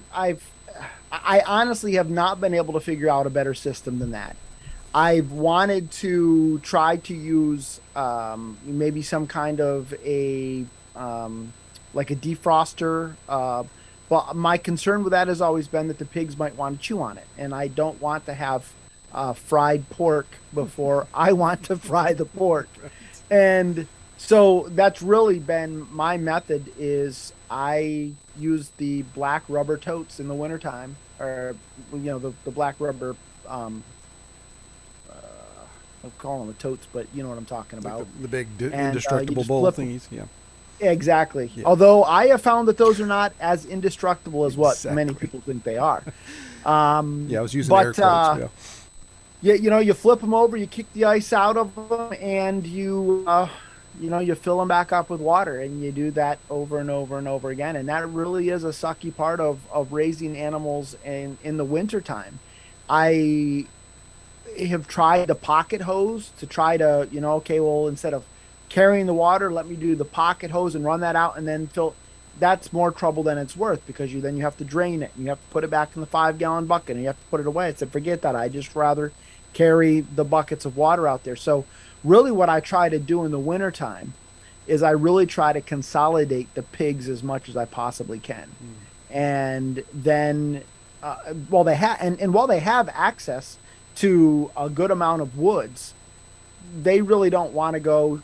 I honestly have not been able to figure out a better system than that. I've wanted to try to use maybe some kind of um, like a defroster. But my concern with that has always been that the pigs might want to chew on it, and I don't want to have fried pork before I want to fry the pork. And so that's really been my method is I use the black rubber totes in the wintertime, or the black rubber um, I'm calling them totes, but you know what I'm talking Like about. the big And you indestructible just bowl flip them. thingies. Yeah. Exactly. Yeah. Although I have found that those are not as indestructible as what many Exactly. people think they are. Yeah, I was using air But quotes. Yeah. you flip them over, you kick the ice out of them, and you fill them back up with water, and you do that over and over and over again. And that really is a sucky part of raising animals in the wintertime. I have tried the pocket hose to try to, okay, well, instead of carrying the water, let me do the pocket hose and run that out and then fill. That's more trouble than it's worth because you have to drain it and you have to put it back in the 5 gallon bucket and you have to put it away. I said, forget that. I just rather carry the buckets of water out there. So really what I try to do in the wintertime is I really try to consolidate the pigs as much as I possibly can. And then while they have access to a good amount of woods, they really don't want to go,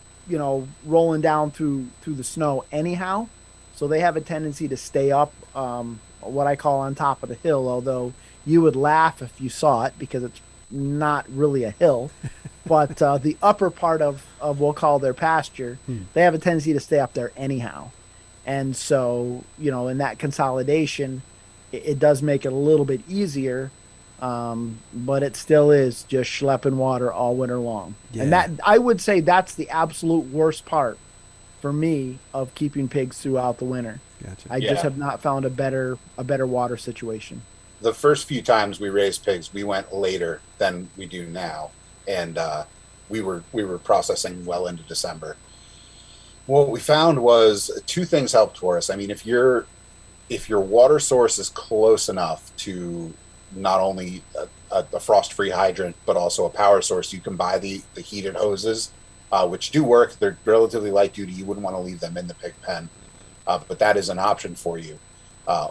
rolling down through the snow anyhow. So they have a tendency to stay up, what I call on top of the hill. Although you would laugh if you saw it because it's not really a hill, but the upper part of we'll call their pasture, they have a tendency to stay up there anyhow. And so, in that consolidation, it does make it a little bit easier, but it still is just schlepping water all winter long. And Yeah. that I would say that's the absolute worst part for me of keeping pigs throughout the winter. Gotcha. I just Yeah. have not found a better water situation. The first few times we raised pigs, we went later than we do now, and we were processing well into December. What we found was two things helped for us. I mean, if your water source is close enough to not only a frost-free hydrant but also a power source, you can buy the heated hoses, which do work. They're relatively light duty. You wouldn't want to leave them in the pig pen, but that is an option for you.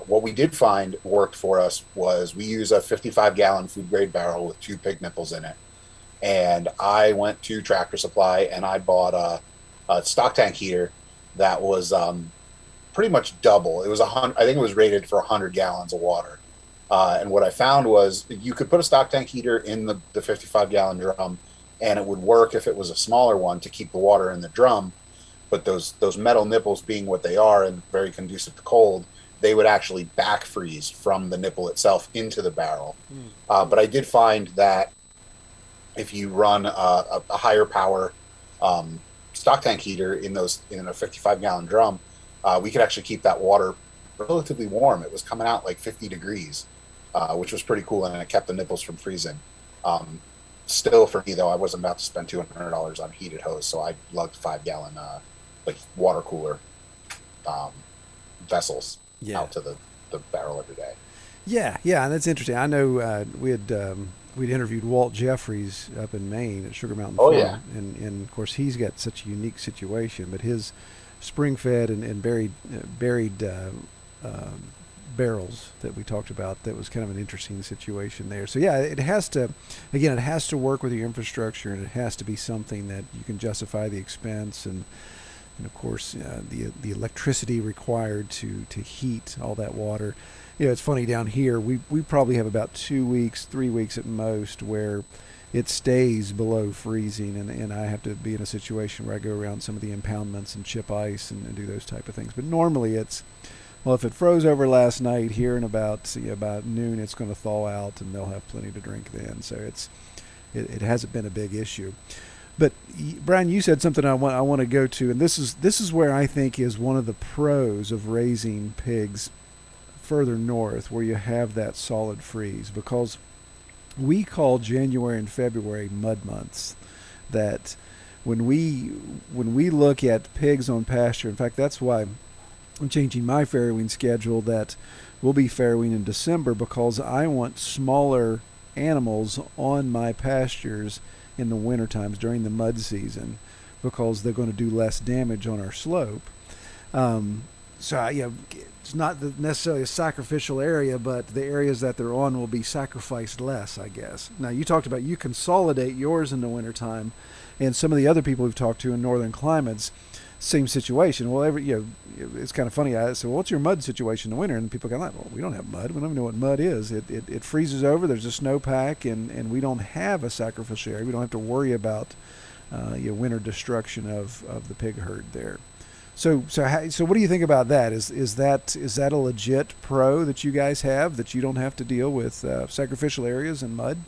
What we did find worked for us was we use a 55-gallon food grade barrel with 2 pig nipples in it. And I went to Tractor Supply and I bought a stock tank heater that was pretty much double. It was I think it was rated for 100 gallons of water. And what I found was you could put a stock tank heater in the 55-gallon drum, and it would work if it was a smaller one to keep the water in the drum. But those metal nipples being what they are and very conducive to cold, they would actually back freeze from the nipple itself into the barrel. But I did find that if you run a higher power stock tank heater in a 55-gallon drum, we could actually keep that water relatively warm. It was coming out like 50 degrees, which was pretty cool, and it kept the nipples from freezing. Still, for me though, I wasn't about to spend $200 on heated hose, so I lugged 5 gallon like water cooler um, vessels Yeah. out to the barrel every day. Yeah, yeah, and that's interesting. I know we'd interviewed Walt Jeffries up in Maine at Sugar Mountain Oh, Farm, yeah. and of course he's got such a unique situation. But his spring-fed and buried barrels that we talked about, that was kind of an interesting situation there. So yeah, it has to work with your infrastructure, and it has to be something that you can justify the expense and of course the electricity required to heat all that water. It's funny, down here we probably have about 2 weeks, 3 weeks at most where it stays below freezing, and I have to be in a situation where I go around some of the impoundments and chip ice and do those type of things. But normally it's, well, if it froze over last night, here in about noon it's going to thaw out and they'll have plenty to drink then. So it hasn't been a big issue. But Brian, you said something I want to go to, and this is where I think is one of the pros of raising pigs further north, where you have that solid freeze, because we call January and February mud months. That when we look at pigs on pasture, in fact, that's why I'm changing my farrowing schedule that we'll be farrowing in December because I want smaller animals on my pastures in the winter times during the mud season because they're going to do less damage on our slope. It's not necessarily a sacrificial area, but the areas that they're on will be sacrificed less, I guess. Now, you talked about you consolidate yours in the wintertime, and some of the other people we've talked to in northern climates, same situation. Well, it's kind of funny. I said, well, what's your mud situation in the winter? And people go, well, we don't have mud. We don't even know what mud is. It freezes over. There's a snowpack, and we don't have a sacrificial area. We don't have to worry about winter destruction of the pig herd there. So what do you think about that? Is that a legit pro that you guys have, that you don't have to deal with sacrificial areas and mud?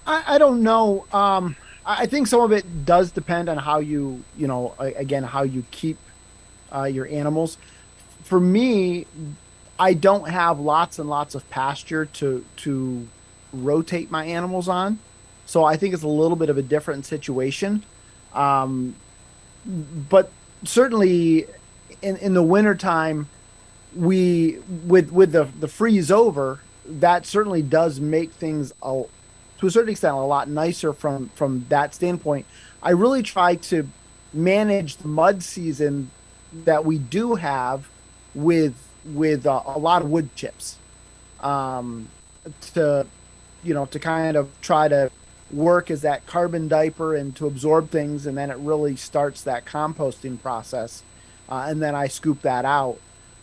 I don't know. I think some of it does depend on how how you keep your animals. For me, I don't have lots and lots of pasture to rotate my animals on, so I think it's a little bit of a different situation. But certainly in the wintertime, we with the freeze over, that certainly does make things to a certain extent a lot nicer from that standpoint. I really try to manage the mud season that we do have with a lot of wood chips, to to kind of try to work as that carbon diaper and to absorb things, and then it really starts that composting process, and then I scoop that out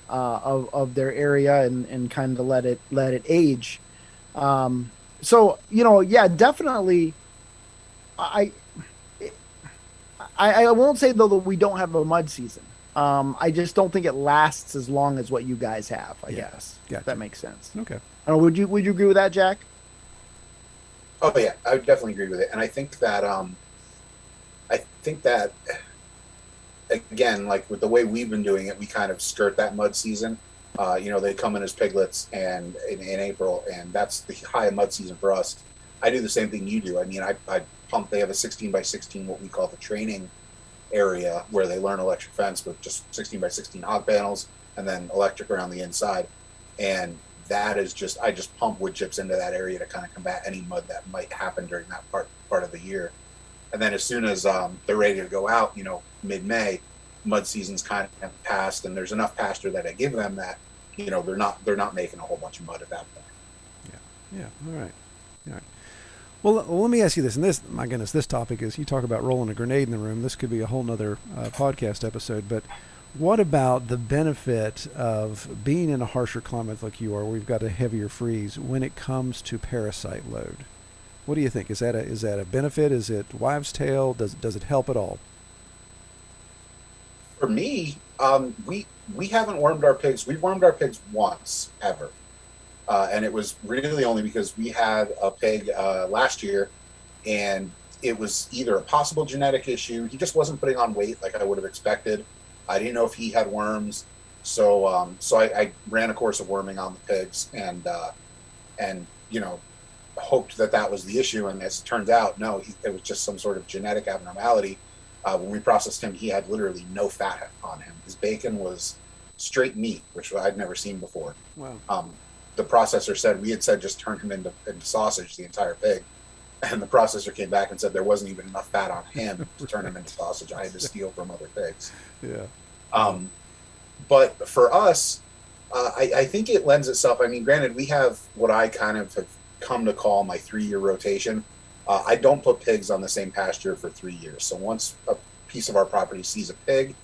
of their area and kind of let it age. So yeah, definitely. I I won't say though that we don't have a mud season. I just don't think it lasts as long as what you guys have. I guess gotcha. If that makes sense. Okay. Would you agree with that, Jack? Oh yeah, I would definitely agree with it, and I think that again, like with the way we've been doing it, we kind of skirt that mud season. They come in as piglets and in April, and that's the high of mud season for us. I do the same thing you do. I mean, I pump. They have a 16 by 16, what we call the training area, where they learn electric fence with just 16 by 16 hog panels and then electric around the inside. And that is I just pump wood chips into that area to kind of combat any mud that might happen during that part of the year. And then as soon as they're ready to go out, mid-May, mud season's kind of passed, and there's enough pasture that I give them that, they're not making a whole bunch of mud at that point. Yeah. All right. Well, let me ask you this, and my goodness, this topic is, you talk about rolling a grenade in the room. This could be a whole nother podcast episode, but what about the benefit of being in a harsher climate like you are, where we've got a heavier freeze, when it comes to parasite load? What do you think? Is that a benefit? Is it wives' tale? Does it help at all? For me, we haven't wormed our pigs. We've wormed our pigs once ever. And it was really only because we had a pig last year, and it was either a possible genetic issue. He just wasn't putting on weight like I would have expected. I didn't know if he had worms. So I ran a course of worming on the pigs and hoped that was the issue. And as it turns out, no, it was just some sort of genetic abnormality. When we processed him, he had literally no fat on him. His bacon was straight meat, which I'd never seen before. Wow. The processor said, we had said just turn him into sausage, the entire pig. And the processor came back and said there wasn't even enough fat on him to turn him into sausage. I had to steal from other pigs. Yeah. But for us, I think it lends itself. I mean, granted, we have what I kind of have come to call my 3-year rotation. I don't put pigs on the same pasture for 3 years. So once a piece of our property sees a pig,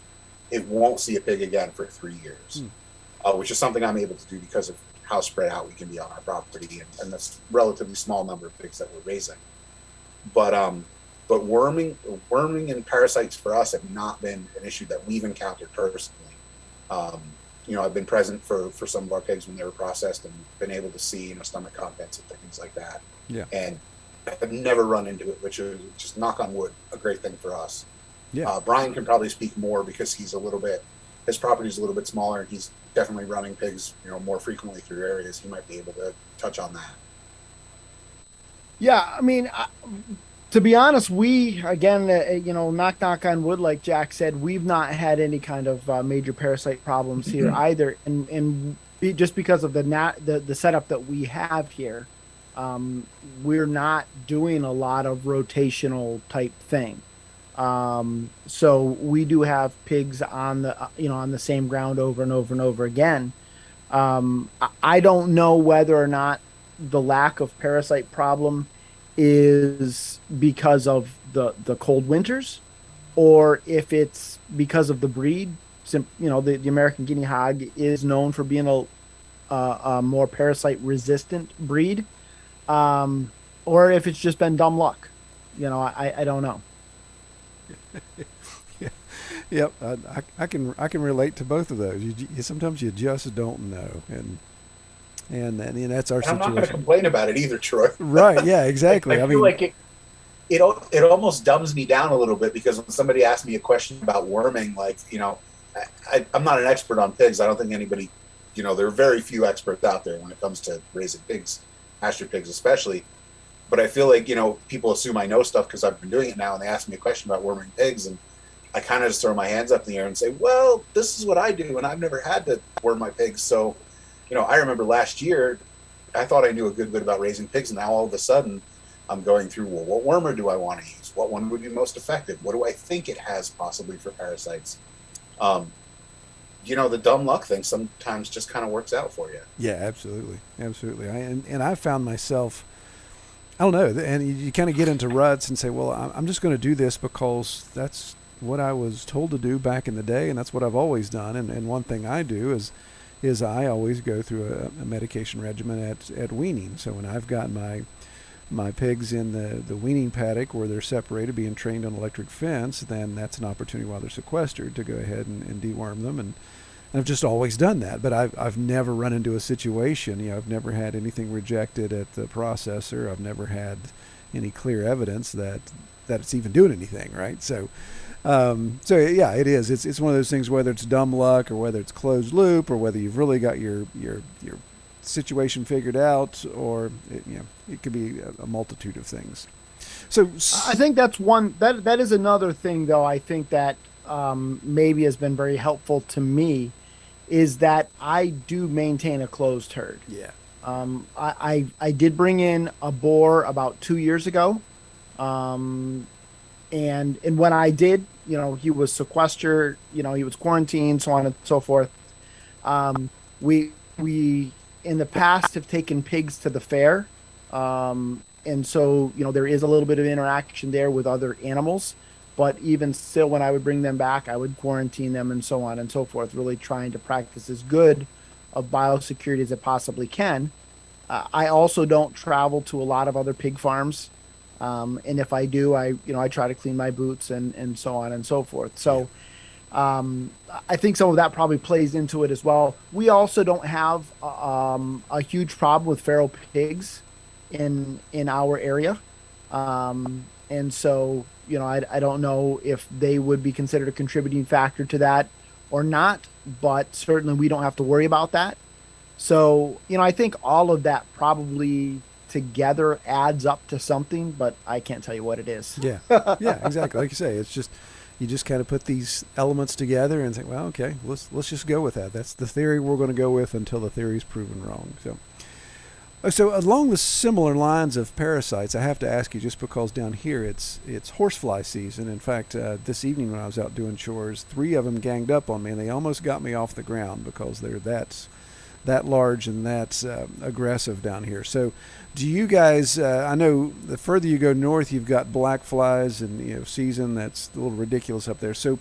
it won't see a pig again for 3 years, which is something I'm able to do because of how spread out we can be on our property, and that's a relatively small number of pigs that we're raising. But worming and parasites for us have not been an issue that we've encountered personally. I've been present for some of our pigs when they were processed and been able to see stomach contents and things like that. Yeah. And I've never run into it, which is, just knock on wood, a great thing for us. Yeah. Brian can probably speak more because his property is a little bit smaller, and he's definitely running pigs, more frequently through areas. He might be able to touch on that. Yeah, I mean, To be honest, we again, knock on wood, like Jack said, we've not had any kind of major parasite problems here either, just because of the setup that we have here, um, we're not doing a lot of rotational type thing. So we do have pigs on on the same ground over and over and over again. I don't know whether or not the lack of parasite problem is because of the cold winters, or if it's because of the breed. The American guinea hog is known for being a more parasite resistant breed, um, or if it's just been dumb luck. I don't know. Yep, I can relate to both of those. Sometimes you just don't know, and that's our And I'm not going to situation. complain about it either, Troy. Right? Yeah, I, exactly. I I feel mean, like it almost dumbs me down a little bit, because when somebody asks me a question about worming, like, I'm not an expert on pigs. I don't think anybody, there are very few experts out there when it comes to raising pigs, pasture pigs especially. But I feel like, people assume I know stuff because I've been doing it now, and they ask me a question about worming pigs, and I kind of just throw my hands up in the air and say, well, this is what I do, and I've never had to worm my pigs. So, I remember last year, I thought I knew a good bit about raising pigs, and now all of a sudden I'm going through, well, what wormer do I want to use? What one would be most effective? What do I think it has possibly for parasites? Um, the dumb luck thing sometimes just kind of works out for you. yeah, absolutely, absolutely. And I found myself, I don't know, and you kind of get into ruts and say, well, I'm just going to do this because that's what I was told to do back in the day, and that's what I've always done. And one thing I do is I always go through a medication regimen at weaning. So when I've got my pigs in the weaning paddock where they're separated, being trained on electric fence, then that's an opportunity while they're sequestered to go ahead and deworm them. And I've just always done that, but I've never run into a situation. I've never had anything rejected at the processor. I've never had any clear evidence that it's even doing anything, right? So yeah, it is. It's one of those things, whether it's dumb luck or whether it's closed loop or whether you've really got your situation figured out, or it could be a multitude of things. So I think that's one that is another thing, though. I think that maybe has been very helpful to me is that I do maintain a closed herd. yeah, I did bring in a boar about 2 years ago, um, and when I did, he was sequestered, he was quarantined, so on and so forth. Um, we in the past have taken pigs to the fair, and so there is a little bit of interaction there with other animals. But even still, when I would bring them back, I would quarantine them and so on and so forth, really trying to practice as good of biosecurity as it possibly can. I also don't travel to a lot of other pig farms, and if I do, I try to clean my boots and so on and so forth. yeah, So I think some of that probably plays into it as well. We also don't have a huge problem with feral pigs in our area, and so I don't know if they would be considered a contributing factor to that or not, but certainly we don't have to worry about that. So I think all of that probably together adds up to something, but I can't tell you what it is. yeah, yeah, exactly. Like you say, it's just you just kind of put these elements together and think, well, okay, let's just go with that. That's the theory we're going to go with until the theory is proven wrong. So along the similar lines of parasites, I have to ask you, just because down here it's horsefly season. In fact, this evening when I was out doing chores, 3 of them ganged up on me, and they almost got me off the ground because they're that large and that aggressive down here. So do you guys, I know the further you go north, you've got black flies and season that's a little ridiculous up there. So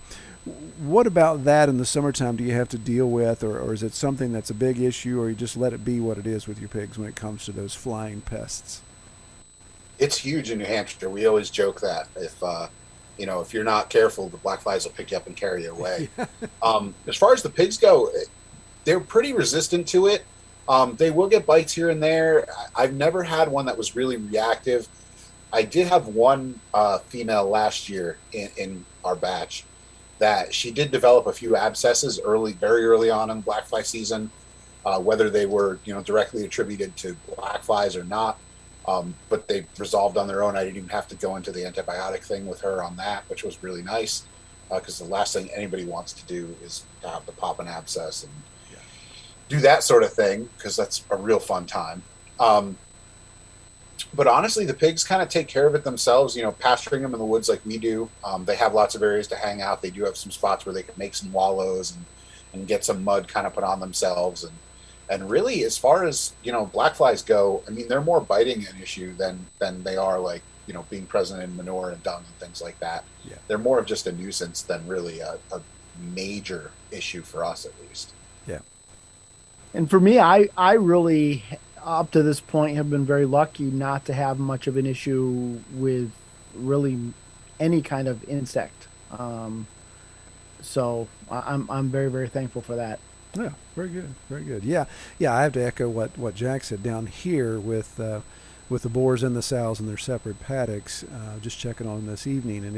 what about that in the summertime do you have to deal with, or is it something that's a big issue, or you just let it be what it is with your pigs when it comes to those flying pests? It's huge in New Hampshire. We always joke that if you're not careful, the black flies will pick you up and carry you away. As far as the pigs go, they're pretty resistant to it. They will get bites here and there. I've never had one that was really reactive. I did have one female last year in our batch that she did develop a few abscesses very early on in black fly season. Whether they were directly attributed to black flies or not, But they resolved on their own. I didn't even have to go into the antibiotic thing with her on that, which was really nice, because the last thing anybody wants to do is to have to pop an abscess and do that sort of thing, because that's a real fun time. But honestly, the pigs kind of take care of it themselves, pasturing them in the woods like we do. They have lots of areas to hang out. They do have some spots where they can make some wallows and get some mud kind of put on themselves. And really, as far as, black flies go, I mean, they're more biting an issue than they are like, being present in manure and dung and things like that. Yeah. They're more of just a nuisance than really a major issue for us, at least. Yeah. And for me, I really, up to this point, have been very lucky not to have much of an issue with really any kind of insect. So I'm very, very thankful for that. Yeah, very good, very good. Yeah, I have to echo what Jack said down here with the boars and the sows and their separate paddocks. Just checking on them this evening, and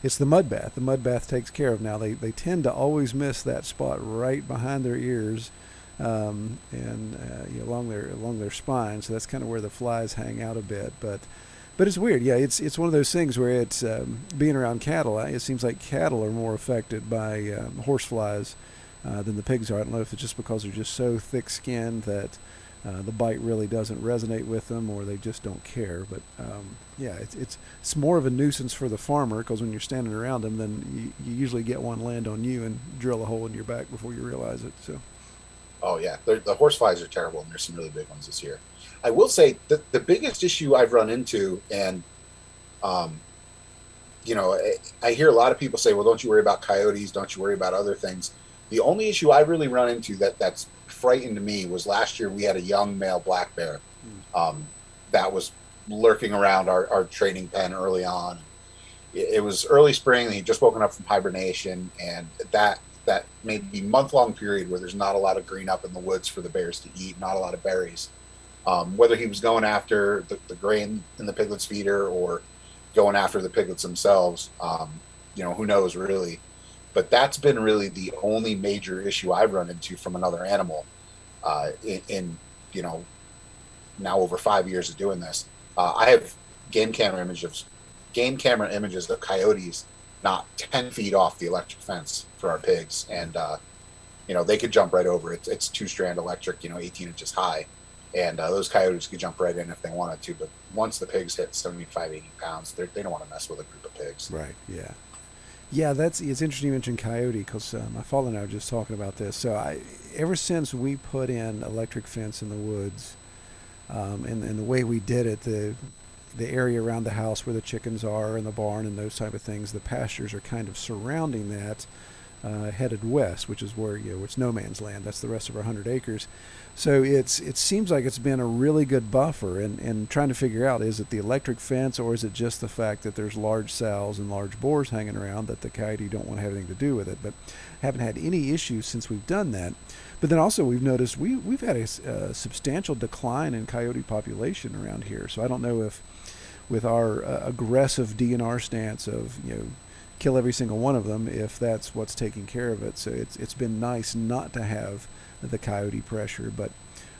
it's the mud bath. The mud bath takes care of. Now they tend to always miss that spot right behind their ears, and along their spine. So that's kind of where the flies hang out a bit, but. But it's weird, yeah. It's one of those things where it's being around cattle. It seems like cattle are more affected by horse flies than the pigs are. I don't know if it's just because they're just so thick-skinned that the bite really doesn't resonate with them, or they just don't care. But it's more of a nuisance for the farmer, because when you're standing around them, then you usually get one land on you and drill a hole in your back before you realize it. So. Oh yeah, the horse flies are terrible, and there's some really big ones this year. I will say that the biggest issue I've run into, and I hear a lot of people say, "Well, don't you worry about coyotes? Don't you worry about other things?" The only issue I've really run into that's frightened me was last year. We had a young male black bear that was lurking around our training pen early on. It was early spring, and he'd just woken up from hibernation, and that maybe month-long period where there's not a lot of green up in the woods for the bears to eat, not a lot of berries. Whether he was going after the grain in the piglets feeder or going after the piglets themselves, who knows really. But that's been really the only major issue I've run into from another animal in now over 5 years of doing this. I have game camera images of coyotes not 10 feet off the electric fence for our pigs. And, they could jump right over it. It's 2-strand electric, 18 inches high. And those coyotes could jump right in if they wanted to. But once the pigs hit 75, 80 pounds, they don't want to mess with a group of pigs. Right, yeah. Yeah, it's interesting you mentioned coyote, because my father and I were just talking about this. So ever since we put in electric fence in the woods, and the way we did it, the area around the house where the chickens are and the barn and those type of things, the pastures are kind of surrounding that, headed west, which is where it's no man's land. That's the rest of our 100 acres. So it seems like it's been a really good buffer, and trying to figure out, is it the electric fence, or is it just the fact that there's large sows and large boars hanging around that the coyote don't want to have anything to do with it. But haven't had any issues since we've done that. But then also we've noticed we've had a substantial decline in coyote population around here. So I don't know if with our aggressive DNR stance of kill every single one of them, if that's what's taking care of it. So it's been nice not to have the coyote pressure, but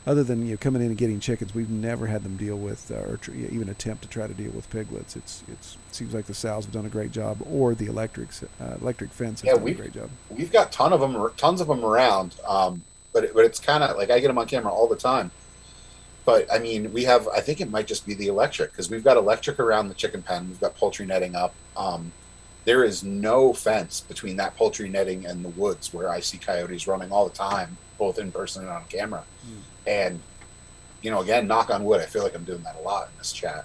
other than coming in and getting chickens, we've never had them deal with or even attempt to try to deal with piglets. It seems like the sows have done a great job, or the electric fence has done a great job. We've got tons of them around, but it's kind of like I get them on camera all the time. But I mean, I think it might just be the electric, because we've got electric around the chicken pen. We've got poultry netting up. There is no fence between that poultry netting and the woods, where I see coyotes running all the time, both in person and on camera. And, again, knock on wood, I feel like I'm doing that a lot in this chat.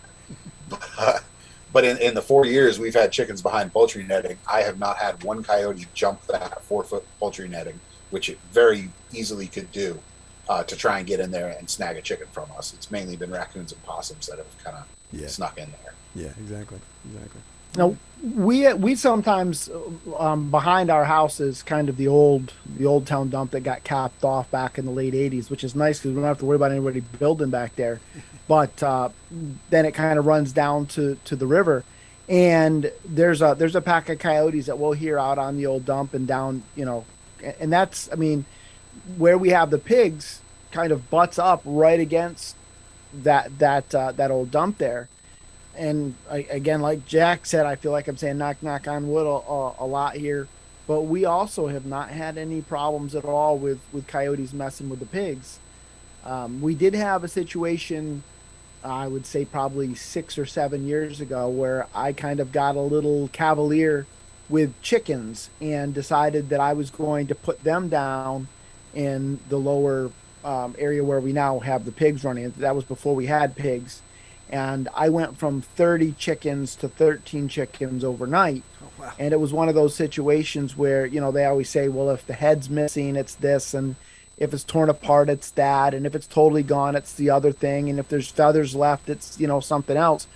But in the 4 years we've had chickens behind poultry netting, I have not had one coyote jump that 4-foot poultry netting, which it very easily could do, to try and get in there and snag a chicken from us. It's mainly been raccoons and possums that have kind of snuck in there. Yeah, exactly. Now, we sometimes behind our house is kind of the old town dump that got capped off back in the late 80s, which is nice because we don't have to worry about anybody building back there. But then it kind of runs down to the river, and there's a pack of coyotes that we'll hear out on the old dump and down, and that's, I mean, where we have the pigs kind of butts up right against that old dump there. And again, like Jack said, I feel like I'm saying knock on wood a lot here, but we also have not had any problems at all with coyotes messing with the pigs. We did have a situation, I would say probably 6 or 7 years ago, where I kind of got a little cavalier with chickens and decided that I was going to put them down in the lower area where we now have the pigs running. That was before we had pigs. And I went from 30 chickens to 13 chickens overnight. Oh, wow. And it was one of those situations where, they always say, well, if the head's missing, it's this. And if it's torn apart, it's that. And if it's totally gone, it's the other thing. And if there's feathers left, it's, something else.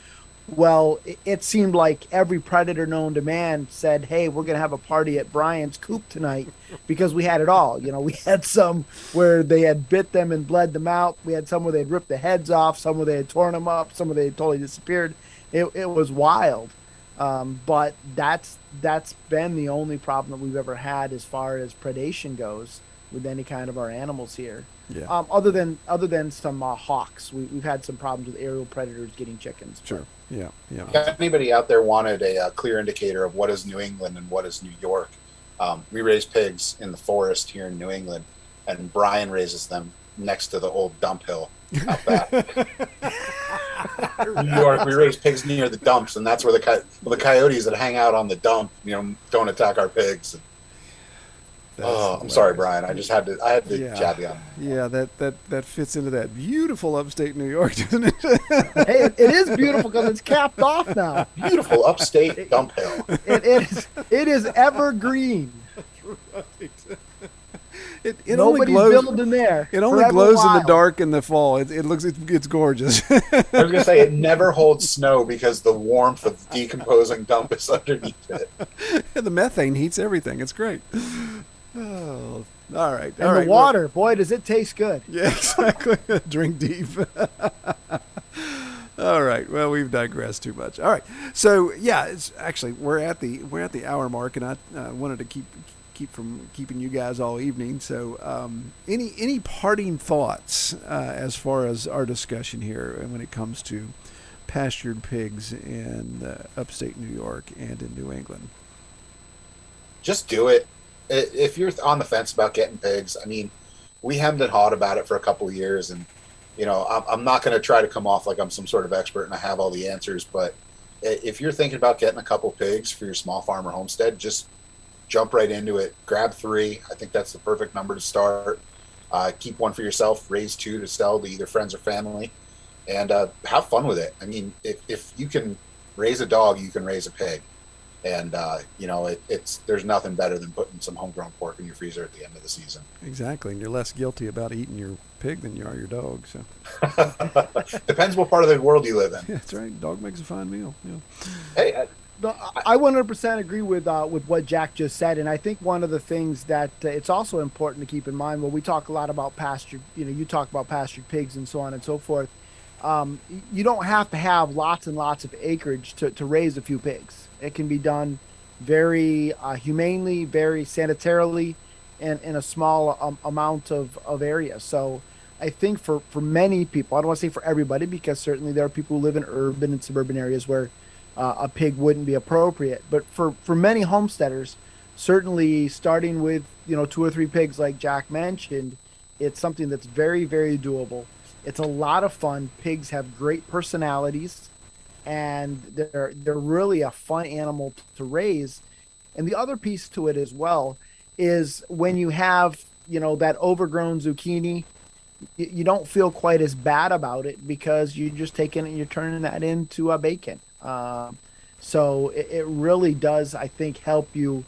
Well, it seemed like every predator known to man said, hey, we're going to have a party at Brian's coop tonight because we had it all. We had some where they had bit them and bled them out. We had some where they'd ripped the heads off, some where they had torn them up, some where they had totally disappeared. It was wild. But that's been the only problem that we've ever had as far as predation goes with any kind of our animals here. Yeah. Other than some hawks, we've had some problems with aerial predators getting chickens. Sure. Yeah. If anybody out there wanted a clear indicator of what is New England and what is New York, we raise pigs in the forest here in New England, and Brian raises them next to the old dump hill out back. New York, we raise pigs near the dumps, and that's where the coyotes that hang out on the dump, don't attack our pigs. I'm sorry, Brian. I had to jab you on. Yeah, that fits into that beautiful upstate New York, doesn't it? Hey, it is beautiful because it's capped off now. Beautiful upstate dump hill. It is evergreen. Right. It Nobody's only glows, building there. It only glows in the dark in the fall. It's gorgeous. I was gonna say it never holds snow because the warmth of the decomposing dump is underneath it. The methane heats everything. It's great. Oh, all right. And the water, boy, does it taste good. Yeah, exactly. Drink deep. All right. Well, we've digressed too much. All right. So yeah, it's actually we're at the hour mark, and I wanted to keep from keeping you guys all evening. So any parting thoughts as far as our discussion here when it comes to pastured pigs in upstate New York and in New England? Just do it. If you're on the fence about getting pigs, I mean, we hemmed and hawed about it for a couple of years, and I'm not going to try to come off like I'm some sort of expert and I have all the answers. But if you're thinking about getting a couple pigs for your small farm or homestead, just jump right into it. Grab 3. I think that's the perfect number to start. Keep one for yourself. Raise 2 to sell to either friends or family, and have fun with it. I mean, if you can raise a dog, you can raise a pig. And, there's nothing better than putting some homegrown pork in your freezer at the end of the season. Exactly. And you're less guilty about eating your pig than you are your dog. So depends what part of the world you live in. Yeah, that's right. Dog makes a fine meal. Yeah. Hey, I 100% agree with what Jack just said. And I think one of the things that it's also important to keep in mind when we talk a lot about pastured, you talk about pastured pigs and so on and so forth. You don't have to have lots and lots of acreage to raise a few pigs. It can be done very humanely, very sanitarily, and in a small amount of area. So I think for many people, I don't want to say for everybody, because certainly there are people who live in urban and suburban areas where a pig wouldn't be appropriate. But for many homesteaders, certainly starting with 2 or 3 pigs like Jack mentioned, it's something that's very, very doable. It's a lot of fun. Pigs have great personalities, and they're really a fun animal to raise. And the other piece to it as well is when you have, that overgrown zucchini, you don't feel quite as bad about it because you're just taking it and you're turning that into a bacon. So it really does, I think, help you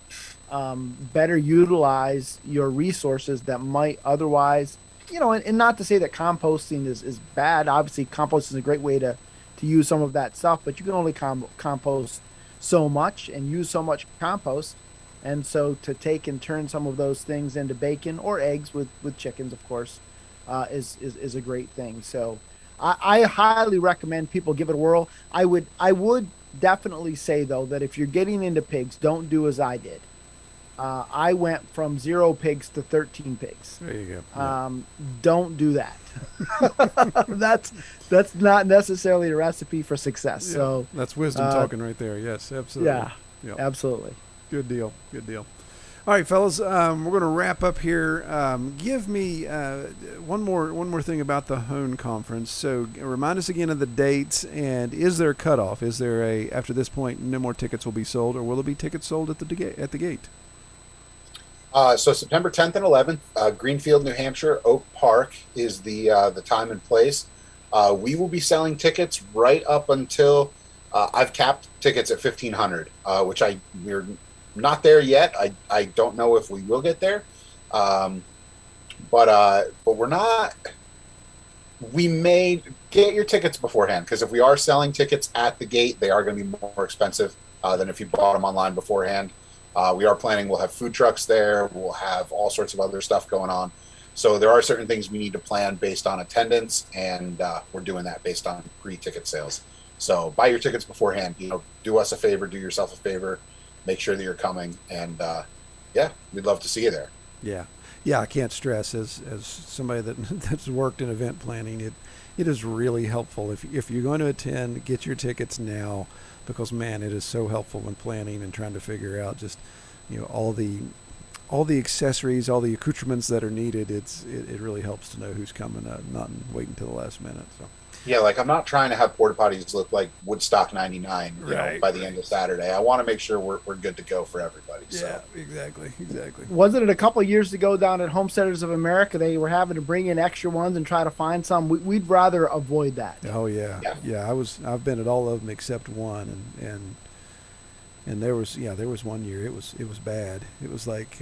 better utilize your resources that might otherwise, and not to say that composting is bad. Obviously, compost is a great way to use some of that stuff, but you can only compost so much and use so much compost. And so to take and turn some of those things into bacon or eggs with chickens, of course, is a great thing. So I highly recommend people give it a whirl. I would definitely say, though, that if you're getting into pigs, don't do as I did. I went from 0 pigs to 13 pigs. There you go. Yeah. Don't do that. That's not necessarily a recipe for success. Yeah, So, that's wisdom uh, talking right there. Yes, absolutely. yeah, Yeah, absolutely. good deal. Good deal. All right, fellas, we're going to wrap up here. Give me one more thing about the Hone Conference. So remind us again of the dates, and is there a cutoff? Is there after this point no more tickets will be sold, or will there be tickets sold at the gate? So September 10th and 11th, Greenfield, New Hampshire, Oak Park is the time and place. We will be selling tickets right up until I've capped tickets at 1,500, which we're not there yet. I don't know if we will get there, um, but we're not. We may get your tickets beforehand because if we are selling tickets at the gate, they are going to be more expensive than if you bought them online beforehand. We are planning, we'll have food trucks there, we'll have all sorts of other stuff going on. So there are certain things we need to plan based on attendance, and we're doing that based on pre-ticket sales. So buy your tickets beforehand. Do us a favor, do yourself a favor, make sure that you're coming, and yeah, we'd love to see you there. Yeah, yeah. I can't stress as somebody that that's worked in event planning. It is really helpful if you're going to attend, get your tickets now, because man, it is so helpful when planning and trying to figure out just all the accessories, all the accoutrements that are needed. It really helps to know who's coming, not wait until the last minute. So Yeah, like I'm not trying to have porta potties look like Woodstock '99, right, by the right. end of Saturday. I want to make sure we're good to go for everybody. Yeah, So exactly. Wasn't it a couple of years ago down at Homesteaders of America? They were having to bring in extra ones and try to find some. We'd rather avoid that. Oh yeah, yeah, yeah. I've been at all of them except one, and there was one year it was bad. It was like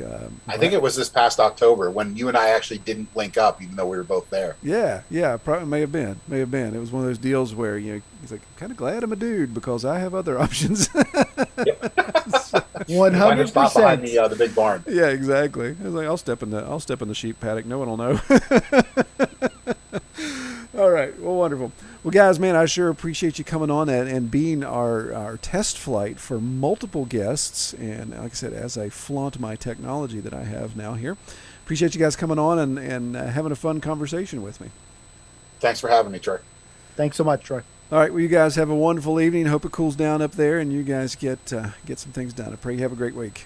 I think it was this past October when you and I actually didn't link up, even though we were both there. yeah, probably may have been. It was one of those deals where he's like, I'm kind of glad I'm a dude because I have other options. Yep. One We'll find a hundred spot behind percent. the big barn. Yeah, exactly. I was like, I'll step in the sheep paddock. No one will know. All right. Well, wonderful. Well, guys, man, I sure appreciate you coming on and being our test flight for multiple guests. And like I said, as I flaunt my technology that I have now here, appreciate you guys coming on and having a fun conversation with me. Thanks for having me, Troy. Thanks so much, Troy. All right. Well, you guys have a wonderful evening. Hope it cools down up there and you guys get some things done. I pray you have a great week.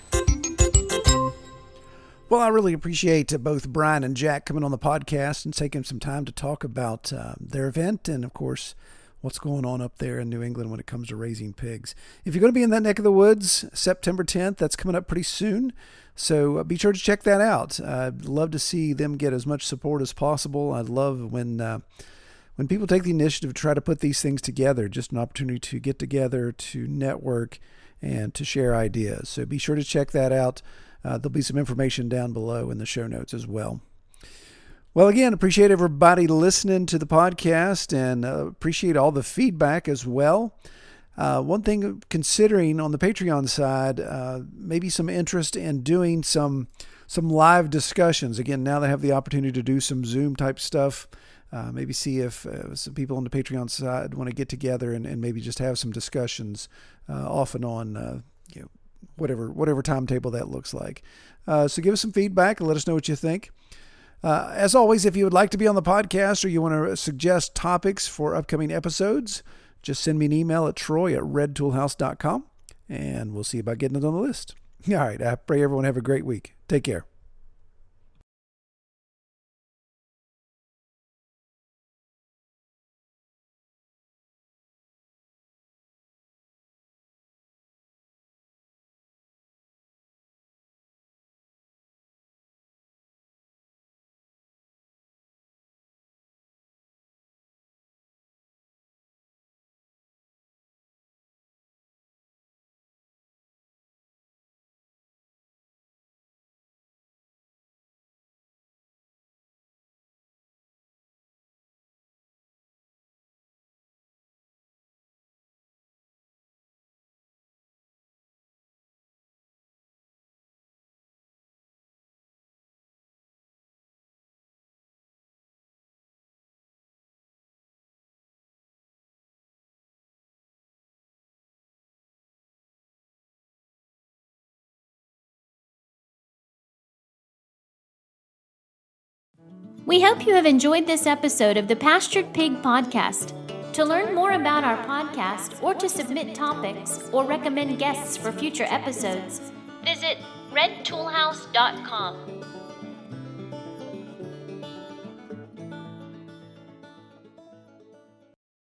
Well, I really appreciate both Brian and Jack coming on the podcast and taking some time to talk about their event and, of course, what's going on up there in New England when it comes to raising pigs. If you're going to be in that neck of the woods, September 10th, that's coming up pretty soon. So be sure to check that out. I'd love to see them get as much support as possible. I love when people take the initiative to try to put these things together, just an opportunity to get together, to network, and to share ideas. So be sure to check that out. There'll be some information down below in the show notes as well. Well, again, appreciate everybody listening to the podcast and appreciate all the feedback as well. One thing considering on the Patreon side, maybe some interest in doing some live discussions. Again, now they have the opportunity to do some Zoom type stuff. Maybe see if some people on the Patreon side want to get together and maybe just have some discussions off and on, whatever timetable that looks like. So give us some feedback and let us know what you think. As always, if you would like to be on the podcast or you want to suggest topics for upcoming episodes, just send me an email at troy@redtoolhouse.com and we'll see about getting it on the list. All right. I pray everyone have a great week. Take care. We hope you have enjoyed this episode of the Pastured Pig Podcast. To learn more about our podcast or to submit topics or recommend guests for future episodes, visit redtoolhouse.com.